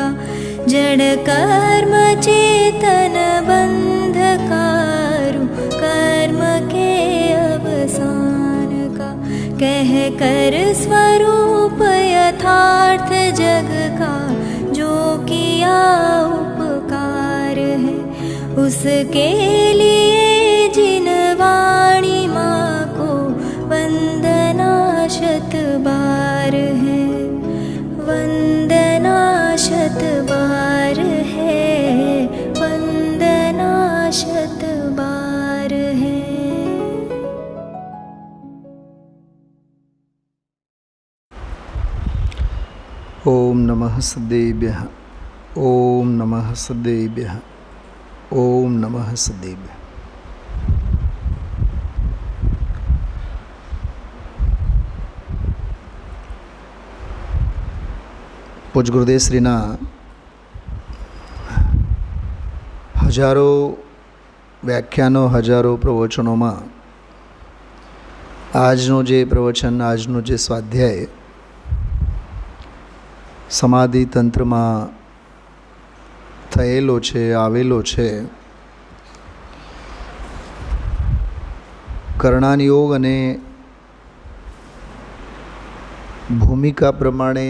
का जड़ कर्म चेतन बंधकारु कर्म के अवसान का कह कर स्वरूप यथार्थ जग का जो किया उपकार है उसके लिए जिन वाणी माँ को वंदना शत बार है वंदना शत बार है वंदना शत बार है। ओम नमः सदेभ्यः ओम नमः सदेभ्यः ओम नमः सदेभ्यः। પૂજ ગુરુદેવ શ્રીના હજારો વ્યાખ્યાનો હજારો પ્રવચનોમાં આજનું જે પ્રવચન આજનું જે સ્વાધ્યાય સમાધિ તંત્રમાં થયેલો છે આવેલો છે કર્ણાનિયોગ અને ભૂમિકા પ્રમાણે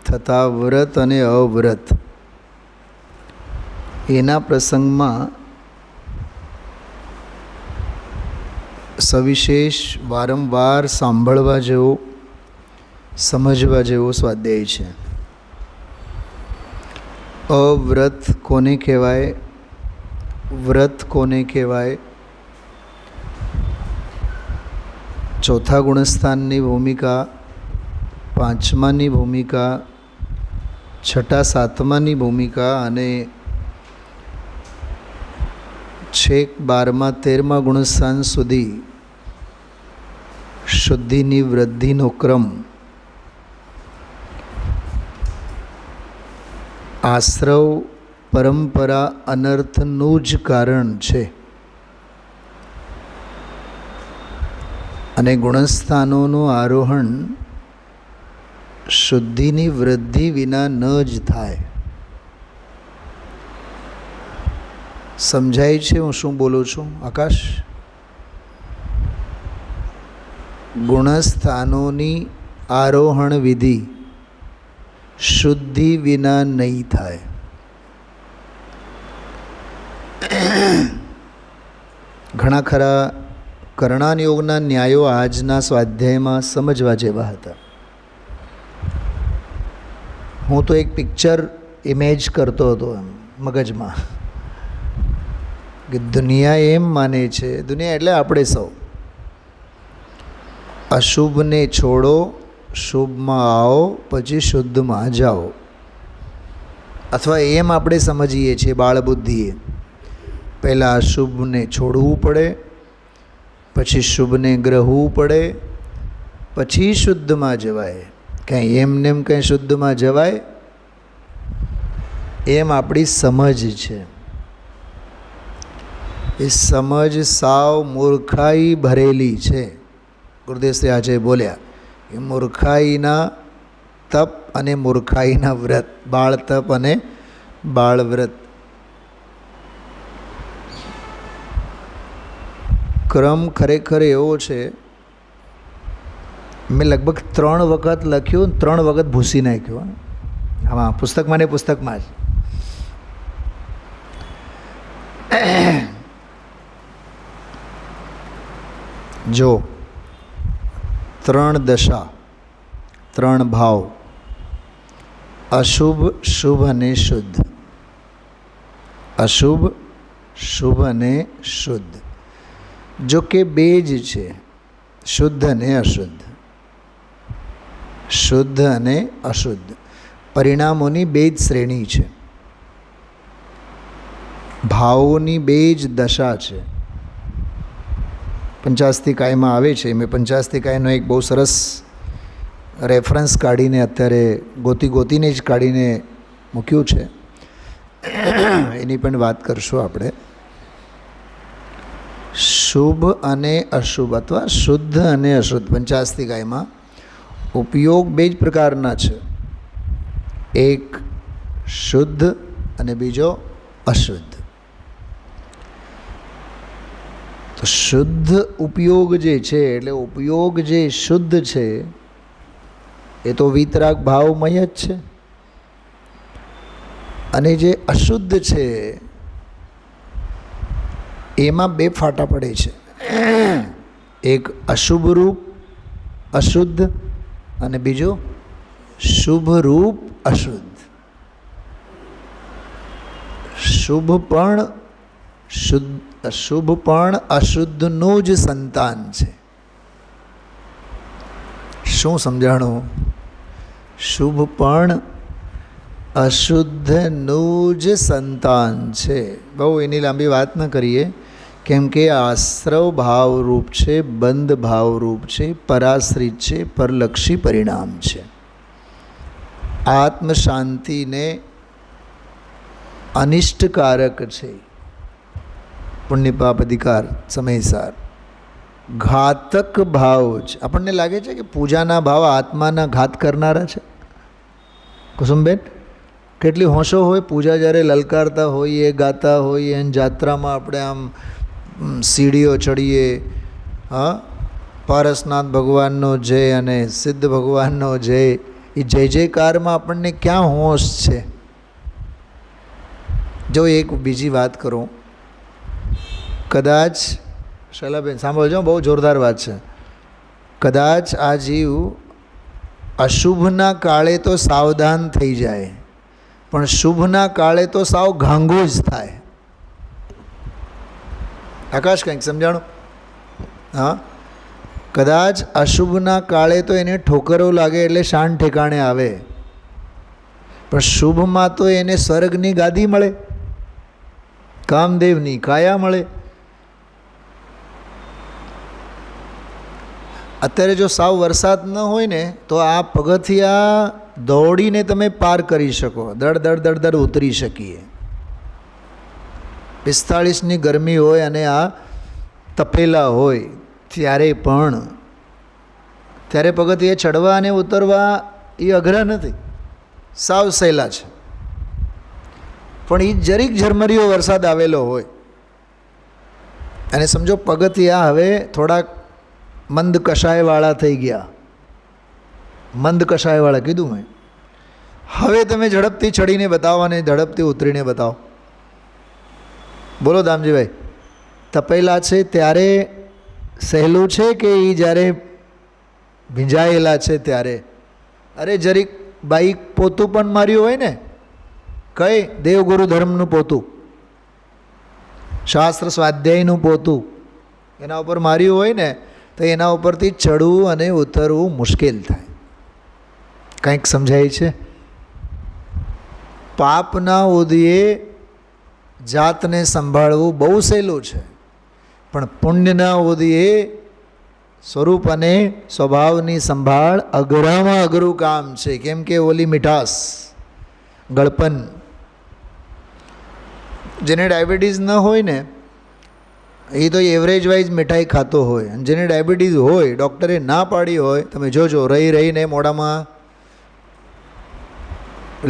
થતા વ્રત અને અવ્રત એના પ્રસંગમાં સવિશેષ વારંવાર સાંભળવા જેવો સમજવા જેવો સ્વાધ્યાય છે। અવ્રત કોને કહેવાય, વ્રત કોને કહેવાય, ચોથા ગુણસ્થાનની ભૂમિકા, પાંચમાની ભૂમિકા, છઠ્ઠા સાતમાની ભૂમિકા અને છેક 12મા 13મા ગુણસ્થાન સુધી શુદ્ધિની વૃદ્ધિનો ક્રમ આશ્રવ પરંપરા અનર્થનું જ કારણ છે અને ગુણસ્થાનોનું આરોહણ શુદ્ધિની વૃદ્ધિ વિના ન જ થાય। સમજાય છે હું શું બોલું છું આકાશ? ગુણસ્થાનોની આરોહણ વિધિ શુદ્ધિ વિના નહીં થાય। ઘણા ખરા કર્ણાનિયોગના ન્યાયો આજના સ્વાધ્યાયમાં સમજવા જેવા હતા। હું તો એક પિક્ચર ઇમેજ કરતો હતો એમ મગજમાં કે દુનિયા એમ માને છે, દુનિયા એટલે આપણે સૌ, અશુભને છોડો શુભમાં આવો પછી શુદ્ધમાં જાઓ, અથવા એમ આપણે સમજીએ છીએ બાળબુદ્ધિએ, પહેલાં અશુભને છોડવું પડે, પછી શુભને ગ્રહવું પડે, પછી શુદ્ધમાં જવાય। કંઈ એમને એમ કંઈ શુદ્ધમાં જવાય એમ આપણી સમજ છે। એ સમજ સાવ મૂર્ખાઈ ભરેલી છે। ગુરુદેવશ્રી આજે બોલ્યા કે મૂર્ખાઈના તપ અને મૂર્ખાઈના વ્રત, બાળ તપ અને બાળ વ્રત। ક્રમ ખરેખર એવો છે, મેં લગભગ 3 વખત લખ્યું, 3 વખત ભૂસી નાખ્યું। આમાં પુસ્તકમાં ને પુસ્તકમાં જ જો 3 દશા, 3 ભાવ, અશુભ શુભ અને શુદ્ધ, અશુભ શુભ અને શુદ્ધ, જો કે બે જ છે, શુદ્ધ અને અશુદ્ધ, શુદ્ધ અને અશુદ્ધ પરિણામોની બે જ શ્રેણી છે, ભાવોની બે જ દશા છે। પંચાસ્તિકાયમાં આવે છે, મેં પંચાસ્તિકાયનો એક બહુ સરસ રેફરન્સ કાઢીને અત્યારે ગોતીને જ કાઢીને મૂક્યું છે, એની પણ વાત કરશું આપણે। શુભ અને અશુભ અથવા શુદ્ધ અને અશુદ્ધ પંચાસ્તિકાયમાં ઉપયોગ બે જ પ્રકારના છે। એક શુદ્ધ અને બીજો અશુદ્ધ. તો શુદ્ધ ઉપયોગ જે છે, એટલે ઉપયોગ જે શુદ્ધ છે એ તો વિતરાગ ભાવમય જ છે. અને જે અશુદ્ધ છે એમાં બે ફાટા પડે છે. એક અશુભ રૂપ અશુદ્ધ અને બીજું શુભ રૂપ અશુદ્ધ. શુભ પણ શુદ્ધ, અશુભ પણ અશુદ્ધનું જ સંતાન છે. શું સમજાણું? શુભ પણ અશુદ્ધનું જ સંતાન છે. બહુ એની લાંબી વાત ન કરીએ, કેમ કે આશ્રવ ભાવરૂપ છે, બંધ ભાવરૂપ છે, પરાશ્રિત છે, પરલક્ષી પરિણામ છે. આત્મ શાંતિને અનિષ્ટકારક છે. પુણ્ય પાપ અધિકાર સમયસાર ઘાતક ભાવ છે. આપણને લાગે છે કે પૂજાના ભાવ આત્માના ઘાત કરનારા છે. કુસુમબેન, કેટલી હોંશો હોય પૂજા જ્યારે લલકારતા હોઈએ, ગાતા હોઈએ, અને જાત્રામાં આપણે આમ સીડીઓ ચડીએ, હા, પારસનાથ ભગવાનનો જય અને સિદ્ધ ભગવાનનો જય, એ જય જયકારમાં આપણને ક્યાં હોશ છે? જો એક બીજી વાત કરું, કદાચ શૈલાબેન સાંભળજો, બહુ જોરદાર વાત છે. કદાચ આ જીવ અશુભના કાળે તો સાવધાન થઈ જાય, પણ શુભના કાળે તો સાવ ઘાંઘો જ થાય. આકાશ કંઈક સમજાણું? હા, કદાચ અશુભના કાળે તો એને ઠોકરો લાગે એટલે શાન ઠેકાણે આવે, પણ શુભમાં તો એને સ્વર્ગની ગાદી મળે, કામદેવની કાયા મળે. અત્યારે જો સાવ વરસાદ ન હોય ને તો આ પગથિયા દોડીને તમે પાર કરી શકો, દડ દડ દડ દડ ઉતરી શકીએ. 45ની ગરમી હોય અને આ તપેલા હોય ત્યારે પણ, ત્યારે પગથિયે ચડવા અને ઉતરવા એ અઘરા નથી, સાવ સહેલા છે. પણ એ જરીક ઝરમરીયો વરસાદ આવેલો હોય અને સમજો પગથિયા હવે થોડાક મંદ કષાયવાળા થઈ ગયા, મંદ કષાયવાળા કીધું મેં, હવે તમે ઝડપથી ચડીને બતાવો અને ઝડપથી ઉતરીને બતાવો. બોલો દામજીભાઈ, તપેલા છે ત્યારે સહેલું છે કે એ જ્યારે ભીંજાયેલા છે ત્યારે? અરે જરીક બાઈક પોતું પણ માર્યું હોય ને, કઈ દેવગુરુ ધર્મનું પોતું, શાસ્ત્ર સ્વાધ્યાયનું પોતું, એના ઉપર માર્યું હોય ને તો એના ઉપરથી ચડવું અને ઉતરવું મુશ્કેલ થાય. કંઈક સમજાય છે? પાપના ઉદયે જાતને સંભાળવું બહુ સહેલું છે, પણ પુણ્યના ઉદયે સ્વરૂપ અને સ્વભાવની સંભાળ અઘરામાં અઘરું કામ છે. કેમ કે ઓલી મીઠાશ, ગળપન, જેને ડાયાબિટીસ ન હોય ને એ તો એવરેજ વાઇઝ મીઠાઈ ખાતો હોય, અને જેને ડાયાબિટીસ હોય, ડૉક્ટરે ના પાડી હોય, તમે જોજો રહી રહીને મોઢામાં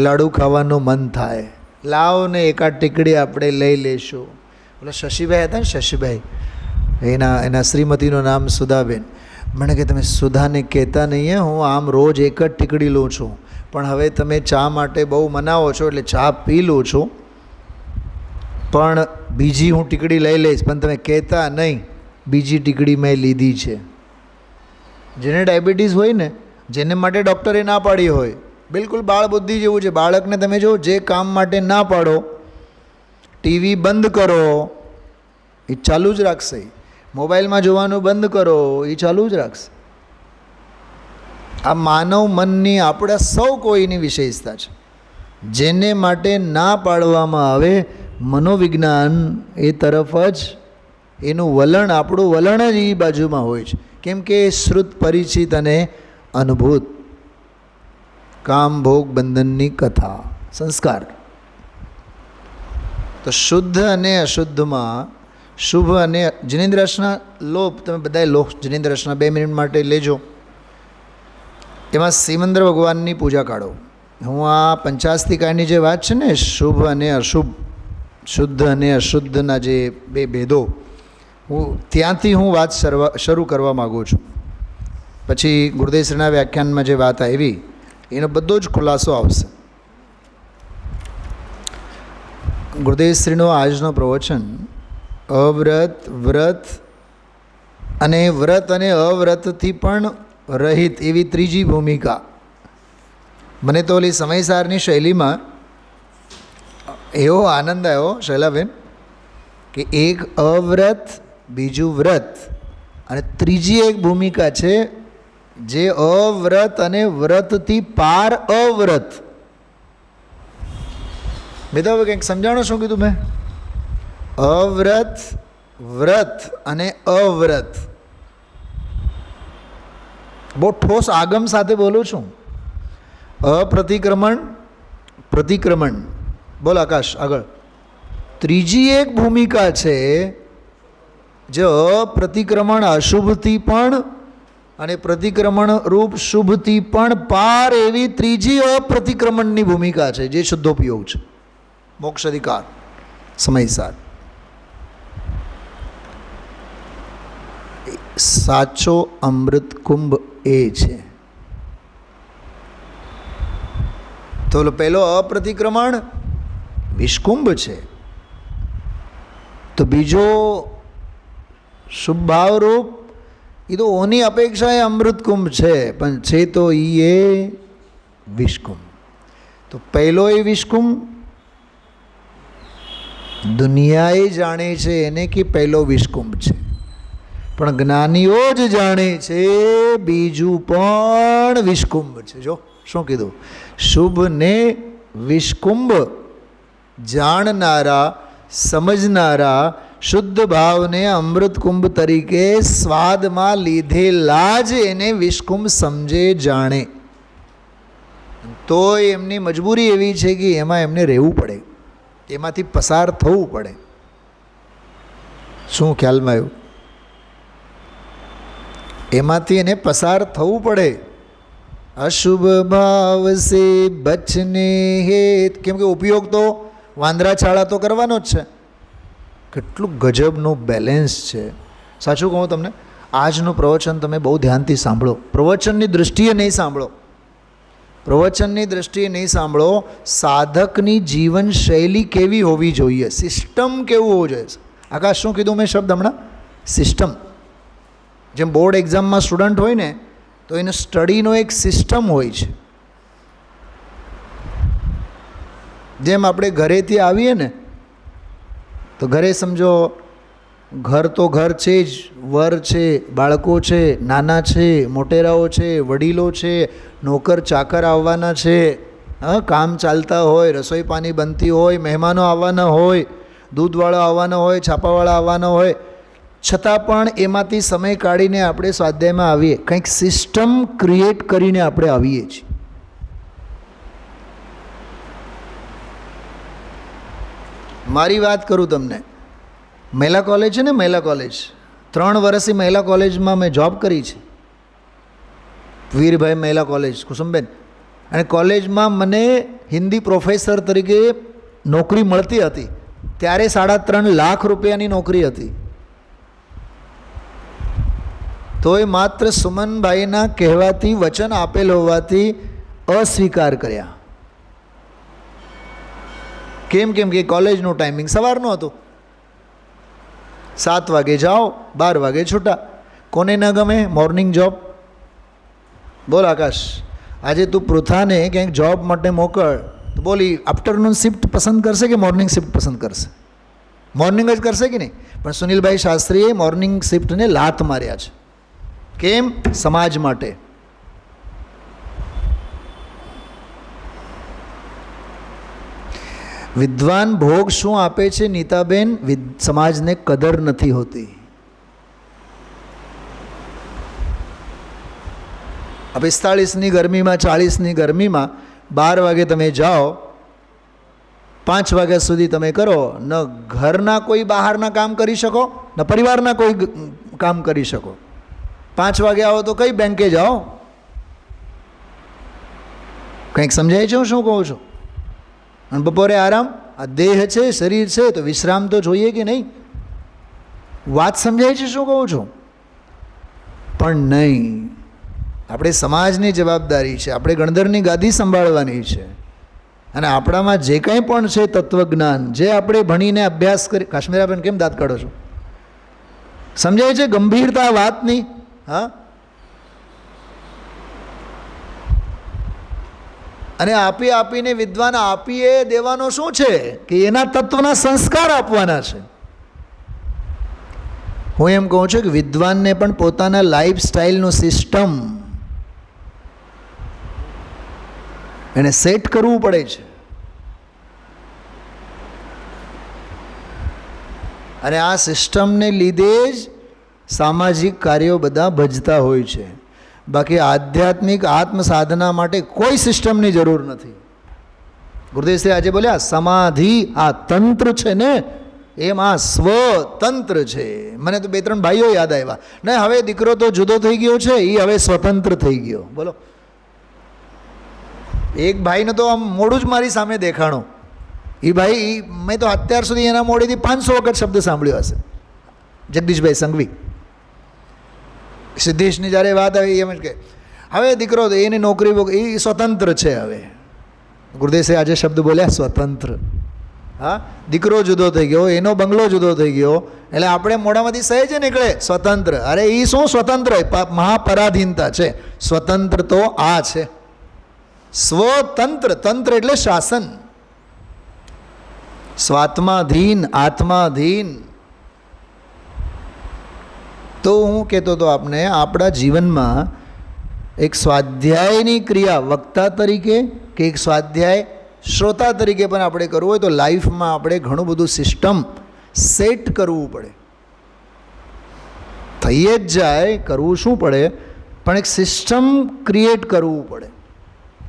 લાડુ ખાવાનું મન થાય, લાવ ને એકાદ ટીકડી આપણે લઈ લેશું. ઓલા શશીભાઈ હતા ને, શશીભાઈ, એના શ્રીમતીનું નામ સુધાબેન, મને કે તમે સુધાને કહેતા નહીં, હું આમ રોજ એક જ ટીકડી લઉં છું, પણ હવે તમે ચા માટે બહુ મનાવો છો એટલે ચા પી લઉં છું, પણ બીજી હું ટીકડી લઈ લઈશ, પણ તમે કહેતા નહીં બીજી ટીકડી મેં લીધી છે. જેને ડાયાબિટીસ હોય ને, જેને માટે ડૉક્ટરે ના પાડી હોય, બિલકુલ બાળ બુદ્ધિ જેવું છે. બાળકને તમે જો જે કામ માટે ના પાડો, ટીવી બંધ કરો એ ચાલુ જ રાખશે, મોબાઈલમાં જોવાનું બંધ કરો એ ચાલુ જ રાખશે. આ માનવ મનની આપણા સૌ કોઈની વિશેષતા છે. જેને માટે ના પાડવામાં આવે, મનોવિજ્ઞાન એ તરફ જ એનું વલણ, આપણું વલણ જ એ બાજુમાં હોય છે. કેમ કે શ્રુત પરિચિત અને અનુભૂત કામ ભોગ બંધનની કથા, સંસ્કાર. તો શુદ્ધ અને અશુદ્ધમાં, શુભ અને જિનેન્દ્રસના લોપ, તમે બધાએ લો જિનેન્દ્રસના 2 મિનિટ માટે લેજો. એમાં સિમંદર ભગવાનની પૂજા કાઢો. હું આ પંચાસ્તિકાની જે વાત છે ને, શુભ અને અશુભ, શુદ્ધ અને અશુદ્ધના જે બે ભેદો, ત્યાંથી હું વાત શરૂ કરવા માગું છું. પછી ગુરુદેવશ્રીના વ્યાખ્યાનમાં જે વાત આવી એનો બધો જ ખુલાસો આવશે. ગુરુદેવશ્રીનો આજનો પ્રવચન અવ્રત, વ્રત અને અવ્રતથી પણ રહિત એવી ત્રીજી ભૂમિકા. મને તો ઓલી સમયસારની શૈલીમાં એવો આનંદ આવ્યો શૈલાબેન કે એક અવ્રત, બીજું વ્રત અને ત્રીજી એક ભૂમિકા છે જે અવ્રત અને વ્રતથી પાર અવ્રત. મેં તો હવે કંઈક સમજાણો શું કીધું મેં? અવ્રત, વ્રત અને અવ્રત. બહુ ઠોસ આગમ સાથે બોલું છું. અપ્રતિક્રમણ, પ્રતિક્રમણ. બોલ આકાશ આગળ. ત્રીજી એક ભૂમિકા છે જે અપ્રતિક્રમણ અશુભથી પણ અને પ્રતિક્રમણ રૂપ શુભથી પણ પાર એવી ત્રીજી અપ્રતિક્રમણની ભૂમિકા છે, જે શુદ્ધોપયોગ છે, મોક્ષ અધિકાર, સમયસાર. સાચો અમૃત કુંભ એ છે. તો પહેલો અપ્રતિક્રમણ વિષકુંભ છે, તો બીજો શુભ ભાવરૂપ એ તો ઓની અપેક્ષા એ અમૃત કુંભ છે, પણ છે તો એ વિષકુંભ. તો પહેલો એ વિષકુંભ દુનિયાએ જાણે છે એને કે પહેલો વિષકુંભ છે, પણ જ્ઞાનીઓ જ જાણે છે બીજું પણ વિષકુંભ છે. જો શું કીધું? શુભને વિષકુંભ જાણનારા, સમજનારા શુદ્ધ ભાવને અમૃત કુંભ તરીકે સ્વાદમાં લીધેલા જ એને વિષકુંભ સમજે, જાણે. તો એમની મજબૂરી એવી છે કે એમાં એમને રહેવું પડે, એમાંથી પસાર થવું પડે. શું ખ્યાલમાં આવ્યું? એમાંથી એને પસાર થવું પડે. અશુભ ભાવ સે બચને હેત, કેમ કે ઉપયોગ તો વાંદરા છાળા તો કરવાનો જ છે. કેટલું ગજબનું બેલેન્સ છે. સાચું કહું તમને, આજનું પ્રવચન તમે બહુ ધ્યાનથી સાંભળો. પ્રવચનની દૃષ્ટિએ નહીં સાંભળો, પ્રવચનની દૃષ્ટિએ નહીં સાંભળો. સાધકની જીવનશૈલી કેવી હોવી જોઈએ, સિસ્ટમ કેવું હોવું જોઈએ. આકાશ શું કીધું મેં શબ્દ હમણાં? સિસ્ટમ. જેમ બોર્ડ એક્ઝામમાં સ્ટુડન્ટ હોય ને, તો એનો સ્ટડીનો એક સિસ્ટમ હોય છે. જેમ આપણે ઘરેથી આવીએ ને, તો ઘરે સમજો ઘર તો ઘર છે જ, વર છે, બાળકો છે, નાના છે, મોટેરાઓ છે, વડીલો છે, નોકર ચાકર આવવાના છે, કામ ચાલતા હોય, રસોઈ પાણી બનતી હોય, મહેમાનો આવવાના હોય, દૂધવાળો આવવાનો હોય, છાપાવાળા આવવાના હોય, છતાં પણ એમાંથી સમય કાઢીને આપણે સ્વાધ્યાયમાં આવીએ, કંઈક સિસ્ટમ ક્રિએટ કરીને આપણે આવીએ છીએ. મારી વાત કરું તમને, મહિલા કોલેજ છે ને, મહિલા કોલેજ, 3 વર્ષથી મહિલા કોલેજમાં મેં જોબ કરી છે, વીરભાઈ મહિલા કોલેજ, કુસુમબેન. અને કોલેજમાં મને હિન્દી પ્રોફેસર તરીકે નોકરી મળતી હતી. ત્યારે 3.5 લાખ રૂપિયાની નોકરી હતી. તો એ માત્ર સુમનભાઈના કહેવાથી, વચન આપેલ હોવાથી અસ્વીકાર કર્યા. કેમ કે કોલેજનું ટાઈમિંગ સવારનું હતું, 7 વાગે જાઓ, 12 વાગે છૂટા. કોને ન ગમે મોર્નિંગ જોબ? બોલ આકાશ, આજે તું પૃથાને ક્યાંક જોબ માટે મોકલ તો બોલી આફ્ટરનૂન શિફ્ટ પસંદ કરશે કે મોર્નિંગ શિફ્ટ પસંદ કરશે? મોર્નિંગ જ કરશે કે નહીં? પણ સુનિલભાઈ શાસ્ત્રીએ મોર્નિંગ શિફ્ટને લાત માર્યા છે. કેમ? સમાજ માટે. વિદ્વાન ભોગ શું આપે છે નીતાબેન? સમાજને કદર નથી હોતી. 45ની ગરમીમાં, 40ની ગરમીમાં 12 વાગે તમે જાઓ, 5 વાગ્યા સુધી તમે કરો, ન ઘરના કોઈ બહારના કામ કરી શકો, ન પરિવારના કોઈ કામ કરી શકો. 5 વાગે આવો તો કઈ બેંકે જાઓ? કંઈક સમજાય છે હું શું કહું છું? અને બપોરે આરામ, આ દેહ છે, શરીર છે, તો વિશ્રામ તો જોઈએ કે નહીં? વાત સમજાય છે શું કહું છું? પણ નહીં. આપણે સમાજની જવાબદારી છે, આપણે ગણધરની ગાદી સંભાળવાની છે, અને આપણામાં જે કંઈ પણ છે તત્વજ્ઞાન, જે આપણે ભણીને અભ્યાસ કરી. કાશ્મીરાબેન કેમ દાંત કાઢો છો? સમજાય છે ગંભીરતા વાતની? હા. અને આપીને વિદ્વાન આપીએ દેવાનો શું છે કે એના તત્વના સંસ્કાર આપવાના છે. હું એમ કહું છું કે વિદ્વાનને પણ પોતાના લાઈફ સ્ટાઇલનું સિસ્ટમ એને સેટ કરવું પડે છે. અને આ સિસ્ટમને લીધે જ સામાજિક કાર્યો બધા ભજતા હોય છે. બાકી આધ્યાત્મિક આત્મ સાધના માટે કોઈ સિસ્ટમની જરૂર નથી. ગુરુદેવશ્રી આજે બોલ્યા સમાધિ આ તંત્ર છે ને, એમ આ સ્વતંત્ર છે. મને તો 2-3 ભાઈઓ યાદ આવ્યા ને. હવે દીકરો તો જુદો થઈ ગયો છે, એ હવે સ્વતંત્ર થઈ ગયો. બોલો, એક ભાઈને તો આમ મોડું જ મારી સામે દેખાણો. એ ભાઈ, મેં તો અત્યાર સુધી એના મોડેથી 500 વખત શબ્દ સાંભળ્યો હશે. જગદીશભાઈ સંઘવી, સિદ્ધેશની જ્યારે વાત આવી એમ જ કે હવે દીકરો એની નોકરી એ સ્વતંત્ર છે. હવે ગુરુદેશે આજે શબ્દ બોલ્યા સ્વતંત્ર. હા, દીકરો જુદો થઈ ગયો, એનો બંગલો જુદો થઈ ગયો, એટલે આપણે મોઢામાંથી સહેજ નીકળે સ્વતંત્ર. અરે એ શું સ્વતંત્ર? મહાપરાધીનતા છે. સ્વતંત્ર તો આ છે સ્વતંત્ર. તંત્ર એટલે શાસન. સ્વાત્માધીન, આત્માધીન. તો હું કહેતો હતો આપને, આપણા જીવનમાં એક સ્વાધ્યાયની ક્રિયા વક્તા તરીકે કે એક સ્વાધ્યાય શ્રોતા તરીકે પણ આપણે કરવું હોય તો લાઈફમાં આપણે ઘણું બધું સિસ્ટમ સેટ કરવું પડે. થઈ જ જાય, કરવું શું પડે, પણ એક સિસ્ટમ ક્રિએટ કરવું પડે.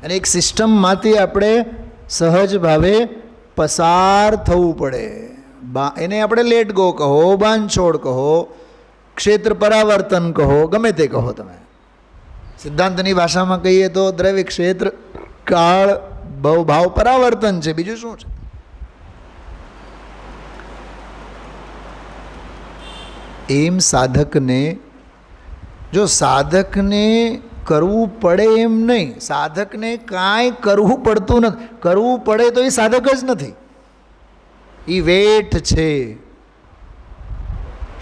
અને એક સિસ્ટમમાંથી આપણે સહજ ભાવે પસાર થવું પડે. એને આપણે લેટ ગો કહો, બાંધછોડ કહો, ક્ષેત્ર પરાવર્તન કહો, ગમે તે કહો તમે. સિદ્ધાંતની ભાષામાં કહીએ તો દ્રવ્ય, ક્ષેત્ર, કાળ, ભાવ પરાવર્તન છે. બીજું શું છે? એમ સાધકને, જો સાધકને કરવું પડે એમ નહીં, સાધકને કાંઈ કરવું પડતું નથી. કરવું પડે તો એ સાધક જ નથી, એ વેઠ છે.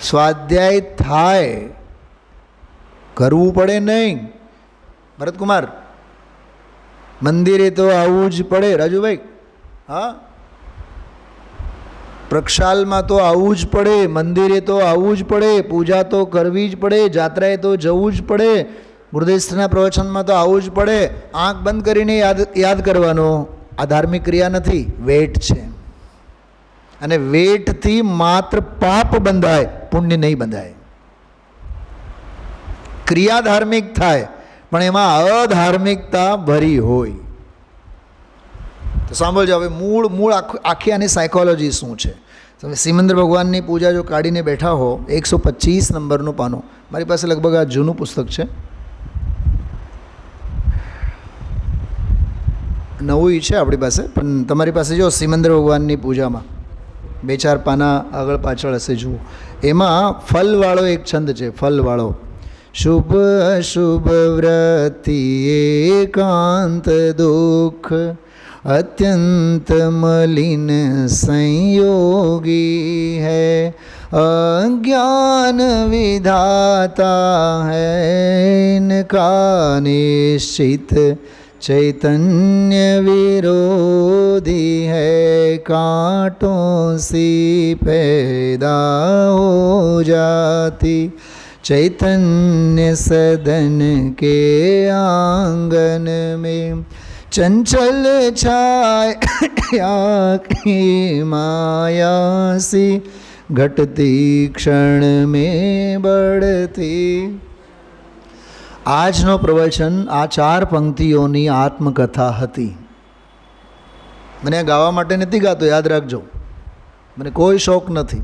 સ્વાધ્યાય થાય, કરવું પડે નહીં. ભરતકુમાર, મંદિરે તો આવવું જ પડે. રાજુભાઈ, હા, પ્રક્ષાલમાં તો આવવું જ પડે, મંદિરે તો આવવું જ પડે, પૂજા તો કરવી જ પડે, જાત્રાએ તો જવું જ પડે, ગુરુદેવના પ્રવચનમાં તો આવવું જ પડે. આંખ બંધ કરીને યાદ કરવાનો. આ ધાર્મિક ક્રિયા નથી, વેટ છે. અને વેટથી માત્ર પાપ બંધાય, પુણ્ય નહીં બંધાય. ક્રિયા ધાર્મિક થાય પણ એમાં અધાર્મિકતા ભરી હોય. તો સાંભળજો, હવે મૂળ આખી આની સાયકોલોજી શું છે. તમે સિમંદર ભગવાનની પૂજા જો કાઢીને બેઠા હો, 125 નંબરનું પાનું, મારી પાસે લગભગ આ જૂનું પુસ્તક છે, નવું છે આપણી પાસે, પણ તમારી પાસે જો સિમંદર ભગવાનની પૂજામાં 2-4 પાના આગળ પાછળ હશે, જુઓ. એમાં ફલવાળો એક છંદ છે, ફલવાળો. શુભ અશુભ વ્રતિ એકાંત દુઃખ અત્યંત મલિન સંયોગી હૈ અજ્ઞાન વિધાતા હૈ ઇનકા નિશ્ચિત चैतन्य विरोधी है कांटों सी पैदा हो जाती चैतन्य सदन के आंगन में चंचल छाया की माया सी घटती क्षण में बढ़ती. આજનો પ્રવચન આ 4 પંક્તિઓની આત્મકથા હતી. મને આ ગાવા માટે નથી ગાતો, યાદ રાખજો. મને કોઈ શોખ નથી,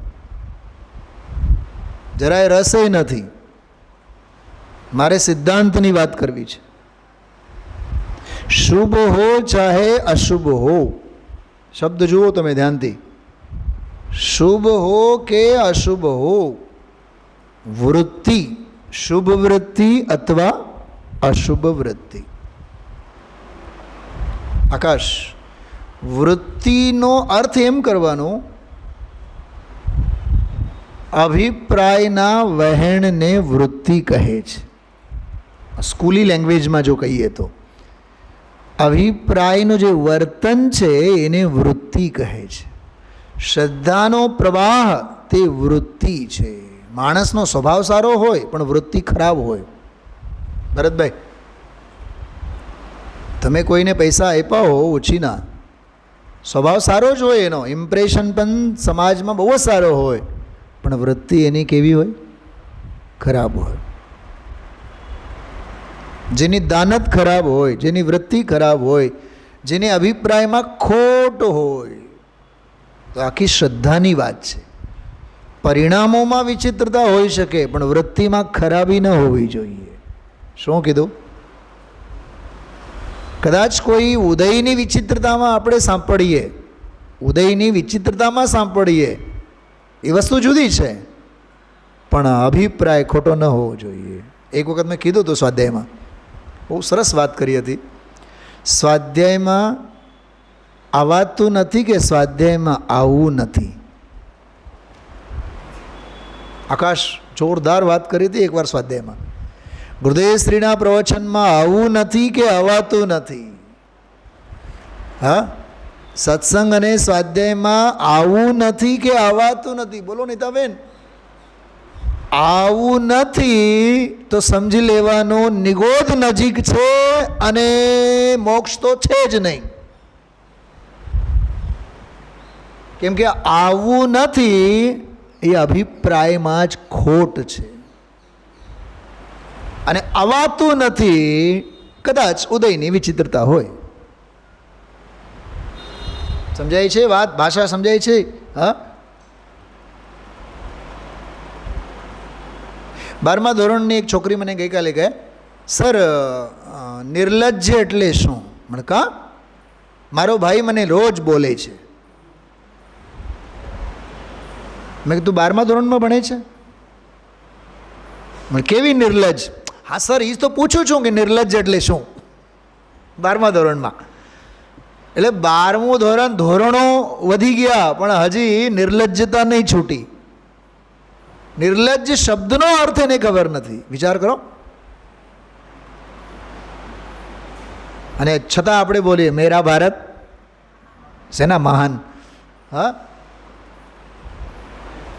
જરાય રસે નથી. મારે સિદ્ધાંતની વાત કરવી છે. શુભ હો ચાહે અશુભ હો, શબ્દ જુઓ તમે ધ્યાનથી, શુભ હો કે અશુભ હો, વૃત્તિ, શુભ વૃત્તિ અથવા અશુભ વૃત્તિ. આકાશ, વૃત્તિનો અર્થ એમ કરવાનો, અભિપ્રાયના વહેણને વૃત્તિ કહે છે. સ્કૂલી લેંગ્વેજમાં જો કહીએ તો અભિપ્રાયનું જે વર્તન છે એને વૃત્તિ કહે છે. શ્રદ્ધાનો પ્રવાહ તે વૃત્તિ છે. માણસનો સ્વભાવ સારો હોય પણ વૃત્તિ ખરાબ હોય. ભરતભાઈ, તમે કોઈને પૈસા આપ્યા હો ઓછીના, સ્વભાવ સારો જ હોય, એનો ઇમ્પ્રેશન પણ સમાજમાં બહુ જ સારો હોય, પણ વૃત્તિ એની કેવી હોય? ખરાબ હોય. જેની દાનત ખરાબ હોય, જેની વૃત્તિ ખરાબ હોય, જેને અભિપ્રાયમાં ખોટ હોય, તો આખી શ્રદ્ધાની વાત છે. પરિણામોમાં વિચિત્રતા હોઈ શકે પણ વૃત્તિમાં ખરાબી ન હોવી જોઈએ. શું કીધું? કદાચ કોઈ ઉદયની વિચિત્રતામાં આપણે સાંપડીએ, ઉદયની વિચિત્રતામાં સાંપડીએ, એ વસ્તુ જુદી છે, પણ અભિપ્રાય ખોટો ન હોવો જોઈએ. એક વખત મેં કીધું હતું સ્વાધ્યાયમાં, બહુ સરસ વાત કરી હતી. સ્વાધ્યાયમાં આવાતું નથી કે સ્વાધ્યાયમાં આવવું નથી. આકાશ, જોરદાર વાત કરી હતી એકવાર સ્વાધ્યાયમાં. ગુરુદેવશ્રીના પ્રવચનમાં આવવું નથી કે અવાતું નથી. હા, સત્સંગ અને સ્વાધ્યાયમાં આવવું નથી કે અવાતું નથી. બોલો નીતાબેન, આવું નથી તો સમજી લેવાનું નિગોધ નજીક છે અને મોક્ષ તો છે જ નહીં. કેમ કે આવું નથી એ અભિપ્રાયમાં જ ખોટ છે, અને અવાતું નથી કદાચ ઉદયની વિચિત્રતા હોય. સમજાય છે વાત? ભાષા સમજાય છે? હા. 12મા ધોરણની એક છોકરી મને ગઈકાલે કહે, સર નિર્લજ્જ એટલે શું? મને કા મારો ભાઈ મને રોજ બોલે છે. મેં કીધું 12મા ધોરણમાં ભણે છે? મને કેવી નિર્લજ્જ? હા સર, એ તો પૂછું છું કે નિર્લજ્જ એટલે શું 12મા ધોરણમાં. એટલે 12મું ધોરણ, ધોરણો વધી ગયા પણ હજી નિર્લજ્જતા નહીં છૂટી. નિર્લજ્જ શબ્દનો અર્થ એને ખબર નથી. વિચાર કરો. અને છતાં આપણે બોલીએ મેરા ભારત સેના મહાન. હા,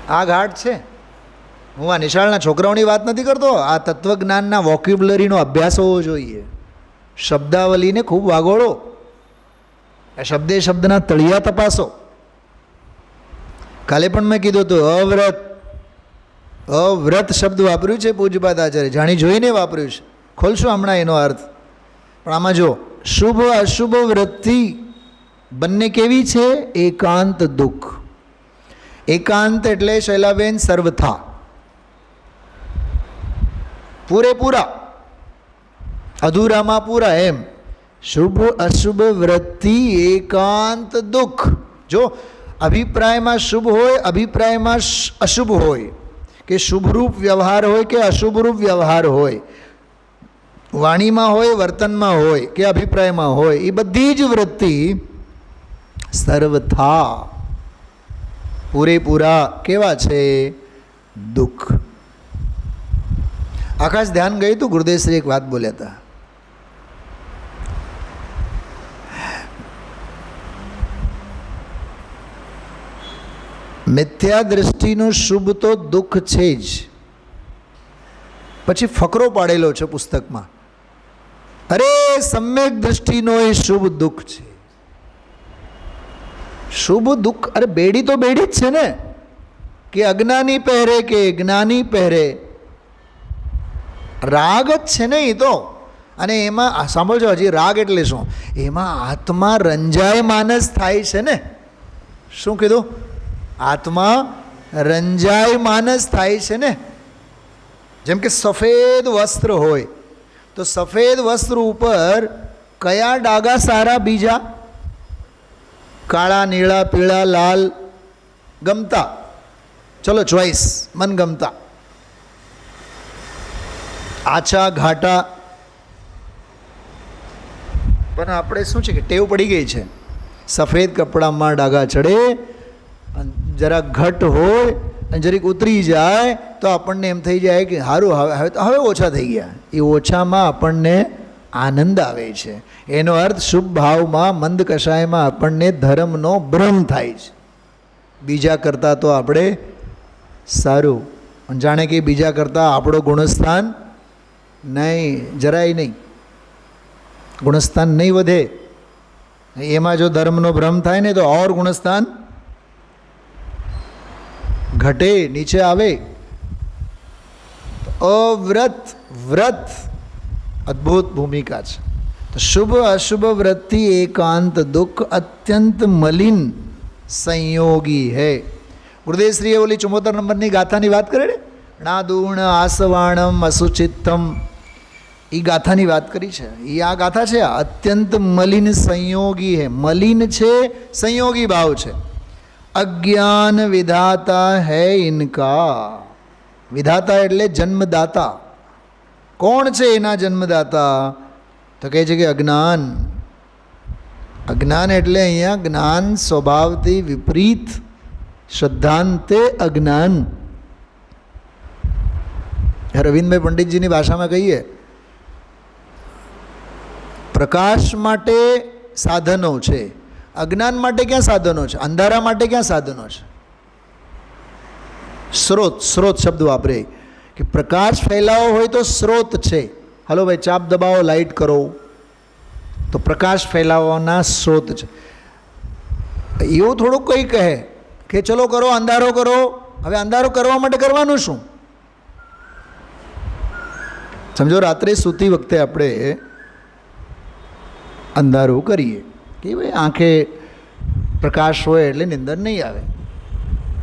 આ ઘાટ છે. હું આ નિશાળના છોકરાઓની વાત નથી કરતો. આ તત્વજ્ઞાનના વોક્યુબ્યુલરીનો અભ્યાસ હોવો જોઈએ. શબ્દાવલીને ખૂબ વાગોળો, શબ્દે શબ્દના તળિયા તપાસો. કાલે પણ મેં કીધું હતું, અવ્રત, અવ્રત શબ્દ વાપર્યું છે પૂજ્યપાદ આચાર્ય, જાણી જોઈને વાપર્યું છે. ખોલશું હમણાં એનો અર્થ. પણ આમાં જો શુભ અશુભ વૃત્તિ બંને કેવી છે? એકાંત દુઃખ. એકાંત એટલે શૈલાબેન સર્વથા, પૂરેપૂરા, અધૂરામાં પૂરા એમ. શુભ અશુભ વૃત્તિ એકાંત દુઃખ. જો અભિપ્રાયમાં શુભ હોય, અભિપ્રાયમાં અશુભ હોય, કે શુભરૂપ વ્યવહાર હોય કે અશુભરૂપ વ્યવહાર હોય, વાણીમાં હોય, વર્તનમાં હોય કે અભિપ્રાયમાં હોય, એ બધી જ વૃત્તિ સર્વથા પૂરેપૂરા કેવા છે? દુઃખ. આકાશ ધ્યાન ગયું હતું, ગુરુદેવશ્રી એક વાત બોલ્યા હતા. મિથ્યા દૃષ્ટિનું શુભ તો દુઃખ છે જ. પછી ફકરો પાડેલો છે પુસ્તકમાં, અરે સમ્યક દૃષ્ટિનો એ શુભ દુઃખ છે. શુભ દુઃખ, અરે બેડી તો બેડી જ છે ને, કે અજ્ઞાની પહેરે કે જ્ઞાની પહેરે, રાગ જ છે ને એ તો. અને એમાં સાંભળજો, હજી રાગ એટલે શું? એમાં આત્મા રંજાય માનસ થાય છે ને. શું કીધું? આત્મા રંજાય માનસ થાય છે ને. જેમ કે સફેદ વસ્ત્ર હોય તો સફેદ વસ્ત્ર ઉપર કયા ડાઘા સારા બીજા? કાળા, નીળા, પીળા, લાલ, ગમતા, ચલો ચોઈસ, મનગમતા. આછા, ઘાટા. પણ આપણે શું છે કે ટેવ પડી ગઈ છે, સફેદ કપડામાં ડાઘા ચડે, જરા ઘટ હોય અને જરીક ઉતરી જાય તો આપણને એમ થઈ જાય કે સારું, હવે ઓછા થઈ ગયા. એ ઓછામાં આપણને આનંદ આવે છે. એનો અર્થ શુભ ભાવમાં, મંદ કષાયમાં આપણને ધર્મનો ભ્રમ થાય છે. બીજા કરતાં તો આપણે સારું, જાણે કે બીજા કરતાં આપણો ગુણસ્થાન નહીં, જરાય નહીં, ગુણસ્થાન નહીં વધે. એમાં જો ધર્મનો ભ્રમ થાય ને તો ઓર ગુણસ્થાન ઘટે, નીચે આવે. અવ્રત વ્રત અદ્ભુત ભૂમિકા છે. તો શુભ અશુભ વ્રતથી એકાંત દુઃખ અત્યંત મલિન સંયોગી હૈ. ગુરુદેવશ્રીએ ઓલી 74 નંબરની ગાથાની વાત કરે ને, નાદૂણ આસવાણમ અસુચિત્તમ, એ ગાથાની વાત કરી છે. એ આ ગાથા છે. અત્યંત મલિન સંયોગી હૈ. મલિન છે, સંયોગી ભાવ છે. અજ્ઞાન વિધાતા હૈ ઇનકા. વિધાતા એટલે જન્મદાતા. કોણ છે એના જન્મદાતા? તો કહે છે કે અજ્ઞાન. અજ્ઞાન એટલે અહીંયા જ્ઞાન સ્વભાવથી વિપરીત, શ્રદ્ધાંતે અજ્ઞાન. રવિન્દ્રભાઈ પંડિતજીની ભાષામાં કહીએ, પ્રકાશ માટે સાધનો છે, અજ્ઞાન માટે ક્યાં સાધનો છે? અંધારા માટે ક્યાં સાધનો છે? સ્રોત. સ્રોત શબ્દ વાપરે કે પ્રકાશ ફેલાવો હોય તો સ્રોત છે. હલો ભાઈ, ચાપ દબાવો, લાઇટ કરો, તો પ્રકાશ ફેલાવવાના સ્રોત છે. એવું થોડુંક કંઈ કહે કે ચલો કરો, અંધારો કરો. હવે અંધારો કરવા માટે કરવાનું શું? સમજો, રાત્રે સૂતી વખતે આપણે અંધારું કરીએ કે ભાઈ આંખે પ્રકાશ હોય એટલે નિંદર નહીં આવે.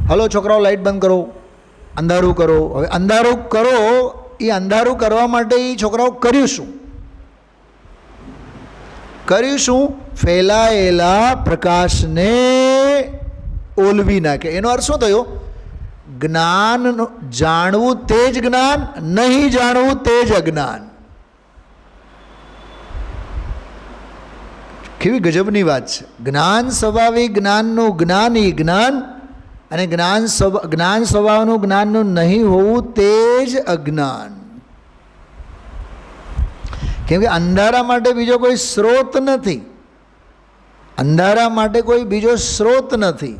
હલો છોકરાઓ, લાઇટ બંધ કરો, અંધારું કરો. હવે અંધારું કરો, એ અંધારું કરવા માટે એ છોકરાઓ કર્યું શું? કર્યું શું? ફેલાયેલા પ્રકાશને ઓલવી નાખે. એનો અર્થ શું થયો? જ્ઞાન જાણવું તે જ જ્ઞાન, નહીં જાણવું તે જ અજ્ઞાન. કેવી ગજબની વાત છે. જ્ઞાન સ્વભાવિક જ્ઞાનનું જ્ઞાન એ જ્ઞાન, અને જ્ઞાન સ્વભાવનું જ્ઞાનનું નહીં હોવું તે જ અજ્ઞાન. કેમ કે અંધારા માટે બીજો કોઈ સ્રોત નથી. અંધારા માટે કોઈ બીજો સ્રોત નથી.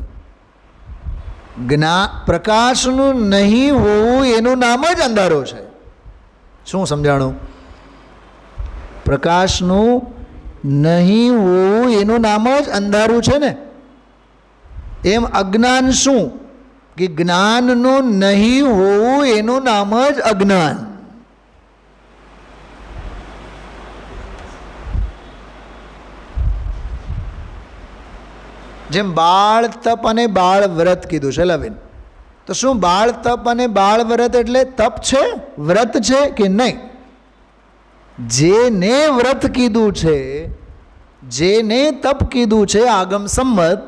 પ્રકાશનું નહીં હોવું એનું નામ જ અંધારો છે. શું સમજાણું? પ્રકાશનું નહીં હોવું એનું નામ જ અંધારું છે ને. એમ અજ્ઞાન શું? કે જ્ઞાનનું નહીં હોવું એનું નામ જ અજ્ઞાન. જેમ બાળ તપ અને બાળ વ્રત કીધું છે લવિન, તો શું બાળ તપ અને બાળ વ્રત એટલે તપ છે, વ્રત છે કે નહીં? જેને વ્રત કીધું છે, જેને તપ કીધું છે આગમ સંમત,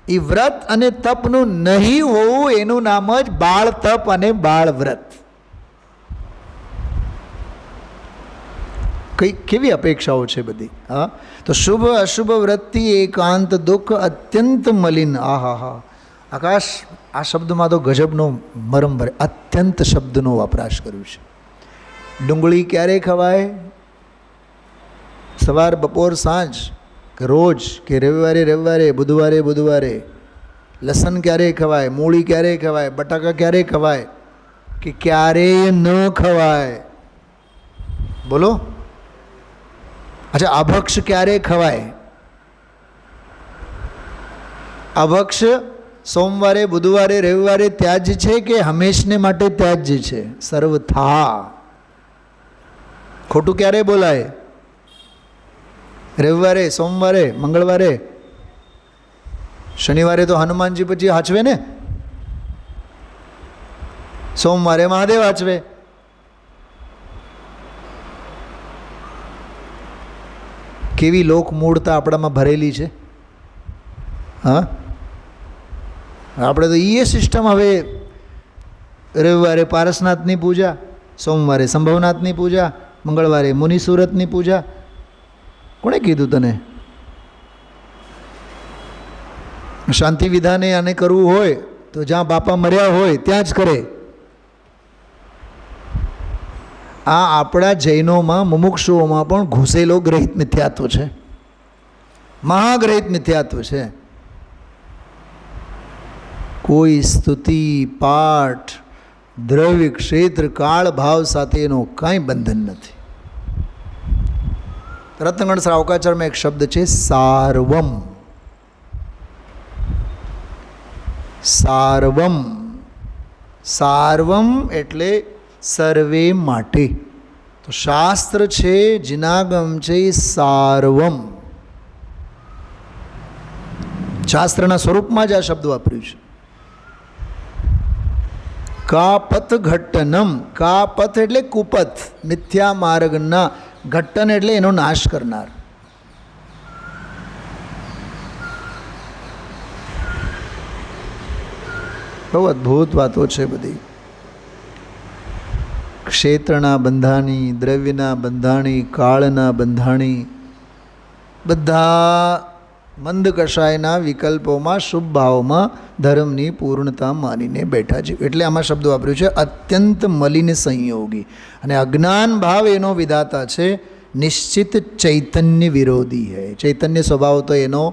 એ વ્રત અને તપનું નહીં હોવું એનું નામ જ બાળ તપ અને બાળ વ્રત. કઈ કેવી અપેક્ષાઓ છે બધી. હા, તો શુભ અશુભ વ્રતથી એકાંત દુઃખ અત્યંત મલિન. આહા હા, આકાશ આ શબ્દમાં તો ગજબનો મરમ ભરે, અત્યંત શબ્દનો વપરાશ કર્યું છે. ડુંગળી ક્યારે ખવાય? સવાર, બપોર, સાંજ, કે રોજ, કે રવિવારે રવિવારે, બુધવારે બુધવારે? લસણ ક્યારે ખવાય? મૂળી ક્યારે ખવાય? બટાકા ક્યારે ખવાય? કે ક્યારેય ન ખવાય? બોલો. અચ્છા, અભક્ષ ક્યારે ખવાય? અભક્ષ સોમવારે, બુધવારે, રવિવારે ત્યાજ્ય છે કે હંમેશને માટે ત્યાજ્ય છે? સર્વથા. ખોટું ક્યારે બોલાય? રવિવારે, સોમવારે, મંગળવારે. શનિવારે તો હનુમાનજી પછી હાચવે ને, સોમવારે મહાદેવ હાચવે. કેવી લોકમૂળતા આપણામાં ભરેલી છે. હા, આપણે તો એ સિસ્ટમ. હવે રવિવારે પારસનાથની પૂજા, સોમવારે સંભવનાથની પૂજા, મંગળવારે મુનિસુરતની પૂજા. કોણે કીધું તને? શાંતિ વિધાને આને કરવું હોય તો જ્યાં બાપા મર્યા હોય ત્યાં જ કરે. આ આપણા જૈનોમાં, મુમુક્ષુઓમાં પણ ઘૂસેલો ગ્રહિત મિથ્યાત્વ છે, મહાગ્રહિત મિથ્યાત્વ છે. કોઈ સ્તુતિ, પાઠ, દ્રવ્ય, ક્ષેત્ર, કાળ, ભાવ સાથે એનો કાંઈ બંધન નથી. રત્નગણ શ્રાવકાચારમાં એક શબ્દ છે સાર્વમ. સાર્વમ, સાર્વમ એટલે સર્વે માટે. તો શાસ્ત્ર છે, જિનાગમ છે, સાર્વમ. શાસ્ત્રના સ્વરૂપમાં જ આ શબ્દ વાપર્યું છે. કાપથ ઘટ્ટનમ. કાપથ એટલે કુપથ, મિથ્યા માર્ગના. ઘટ્ટન એટલે એનો નાશ કરનાર. બહુ અદ્ભુત વાતો છે બધી. ક્ષેત્રના બંધાણી, દ્રવ્યના બંધાણી, કાળના બંધાણી, બધા મંદ કષાયના વિકલ્પોમાં શુભ ભાવમાં ધર્મની પૂર્ણતા માનીને બેઠા છે. એટલે આમાં શબ્દ વાપર્યું છે અત્યંત મલિન સંયોગી. અને અજ્ઞાન ભાવ એનો વિધાતા છે, નિશ્ચિત ચૈતન્ય વિરોધી હૈ. ચૈતન્ય સ્વભાવ તો એનો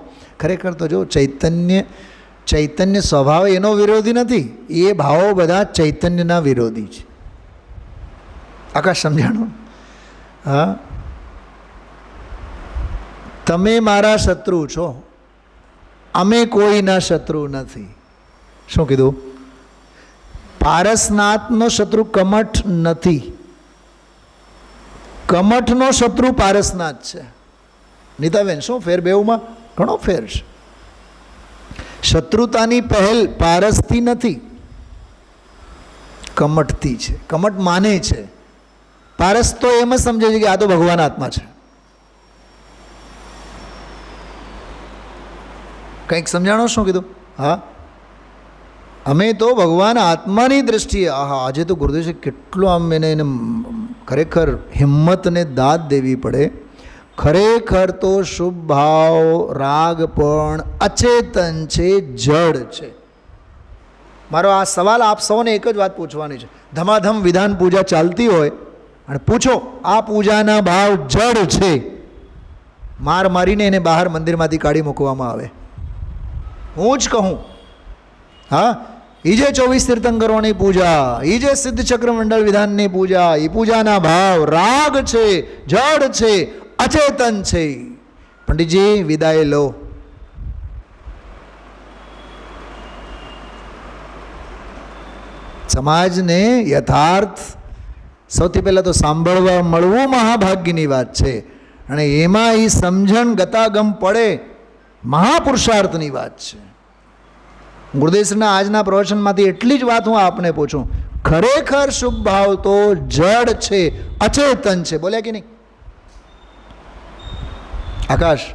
ખરેખર તો જો ચૈતન્ય સ્વભાવ એનો વિરોધી નથી, એ ભાવો બધા ચૈતન્યના વિરોધી છે. આકાશ સમજાણું? હા, તમે મારા શત્રુ છો, અમે કોઈના શત્રુ નથી. શું કીધું? પારસનાથનો શત્રુ કમઠ નથી, કમઠનો શત્રુ પારસનાથ છે. નીતાબેન શું ફેર? બેઉમાં ઘણો ફેર છે. શત્રુતાની પહેલ પારસથી નથી, કમઠથી છે. કમઠ માને છે, પારસ તો એમ જ સમજે છે કે આ તો ભગવાન આત્મા છે. કંઈક સમજાણો? શું કીધું? હા, અમે તો ભગવાન આત્માની દ્રષ્ટિએ. આહા, આજે તો ગુરુદેવ કેટલો આમ એને ખરેખર હિંમતને દાદ દેવી પડે. ખરેખર તો શુભ ભાવ, રાગ પણ અચેતન છે, જડ છે. મારો આ સવાલ આપ સૌને એક જ વાત પૂછવાની છે. ધમાધમ વિધાન પૂજા ચાલતી હોય અને પૂછો આ પૂજાના ભાવ જડ છે, માર મારીને એને બહાર મંદિરમાંથી કાઢી મૂકવામાં આવે. હું જ કહું, હા, એ જે 24 તીર્થંકરોની પૂજા, એ જે સિદ્ધ ચક્ર મંડળ વિધાનની પૂજા, એ પૂજાના ભાવ રાગ છે, જડ છે, અચેતન છે. પંડિતજી વિદાય લો. સમાજને યથાર્થ સૌથી પહેલાં તો સાંભળવા મળવું મહાભાગ્યની વાત છે, અને એમાં એ સમજણ ગતાગમ પડે મહાપુરુષાર્થની વાત છે. ગુરુદેવના આજના પ્રવચનમાંથી એટલી જ વાત હું આપને પૂછું, ખરેખર શુભ ભાવ તો જડ છે, અચેતન છે. બોલ્યા કે નહીં આકાશ?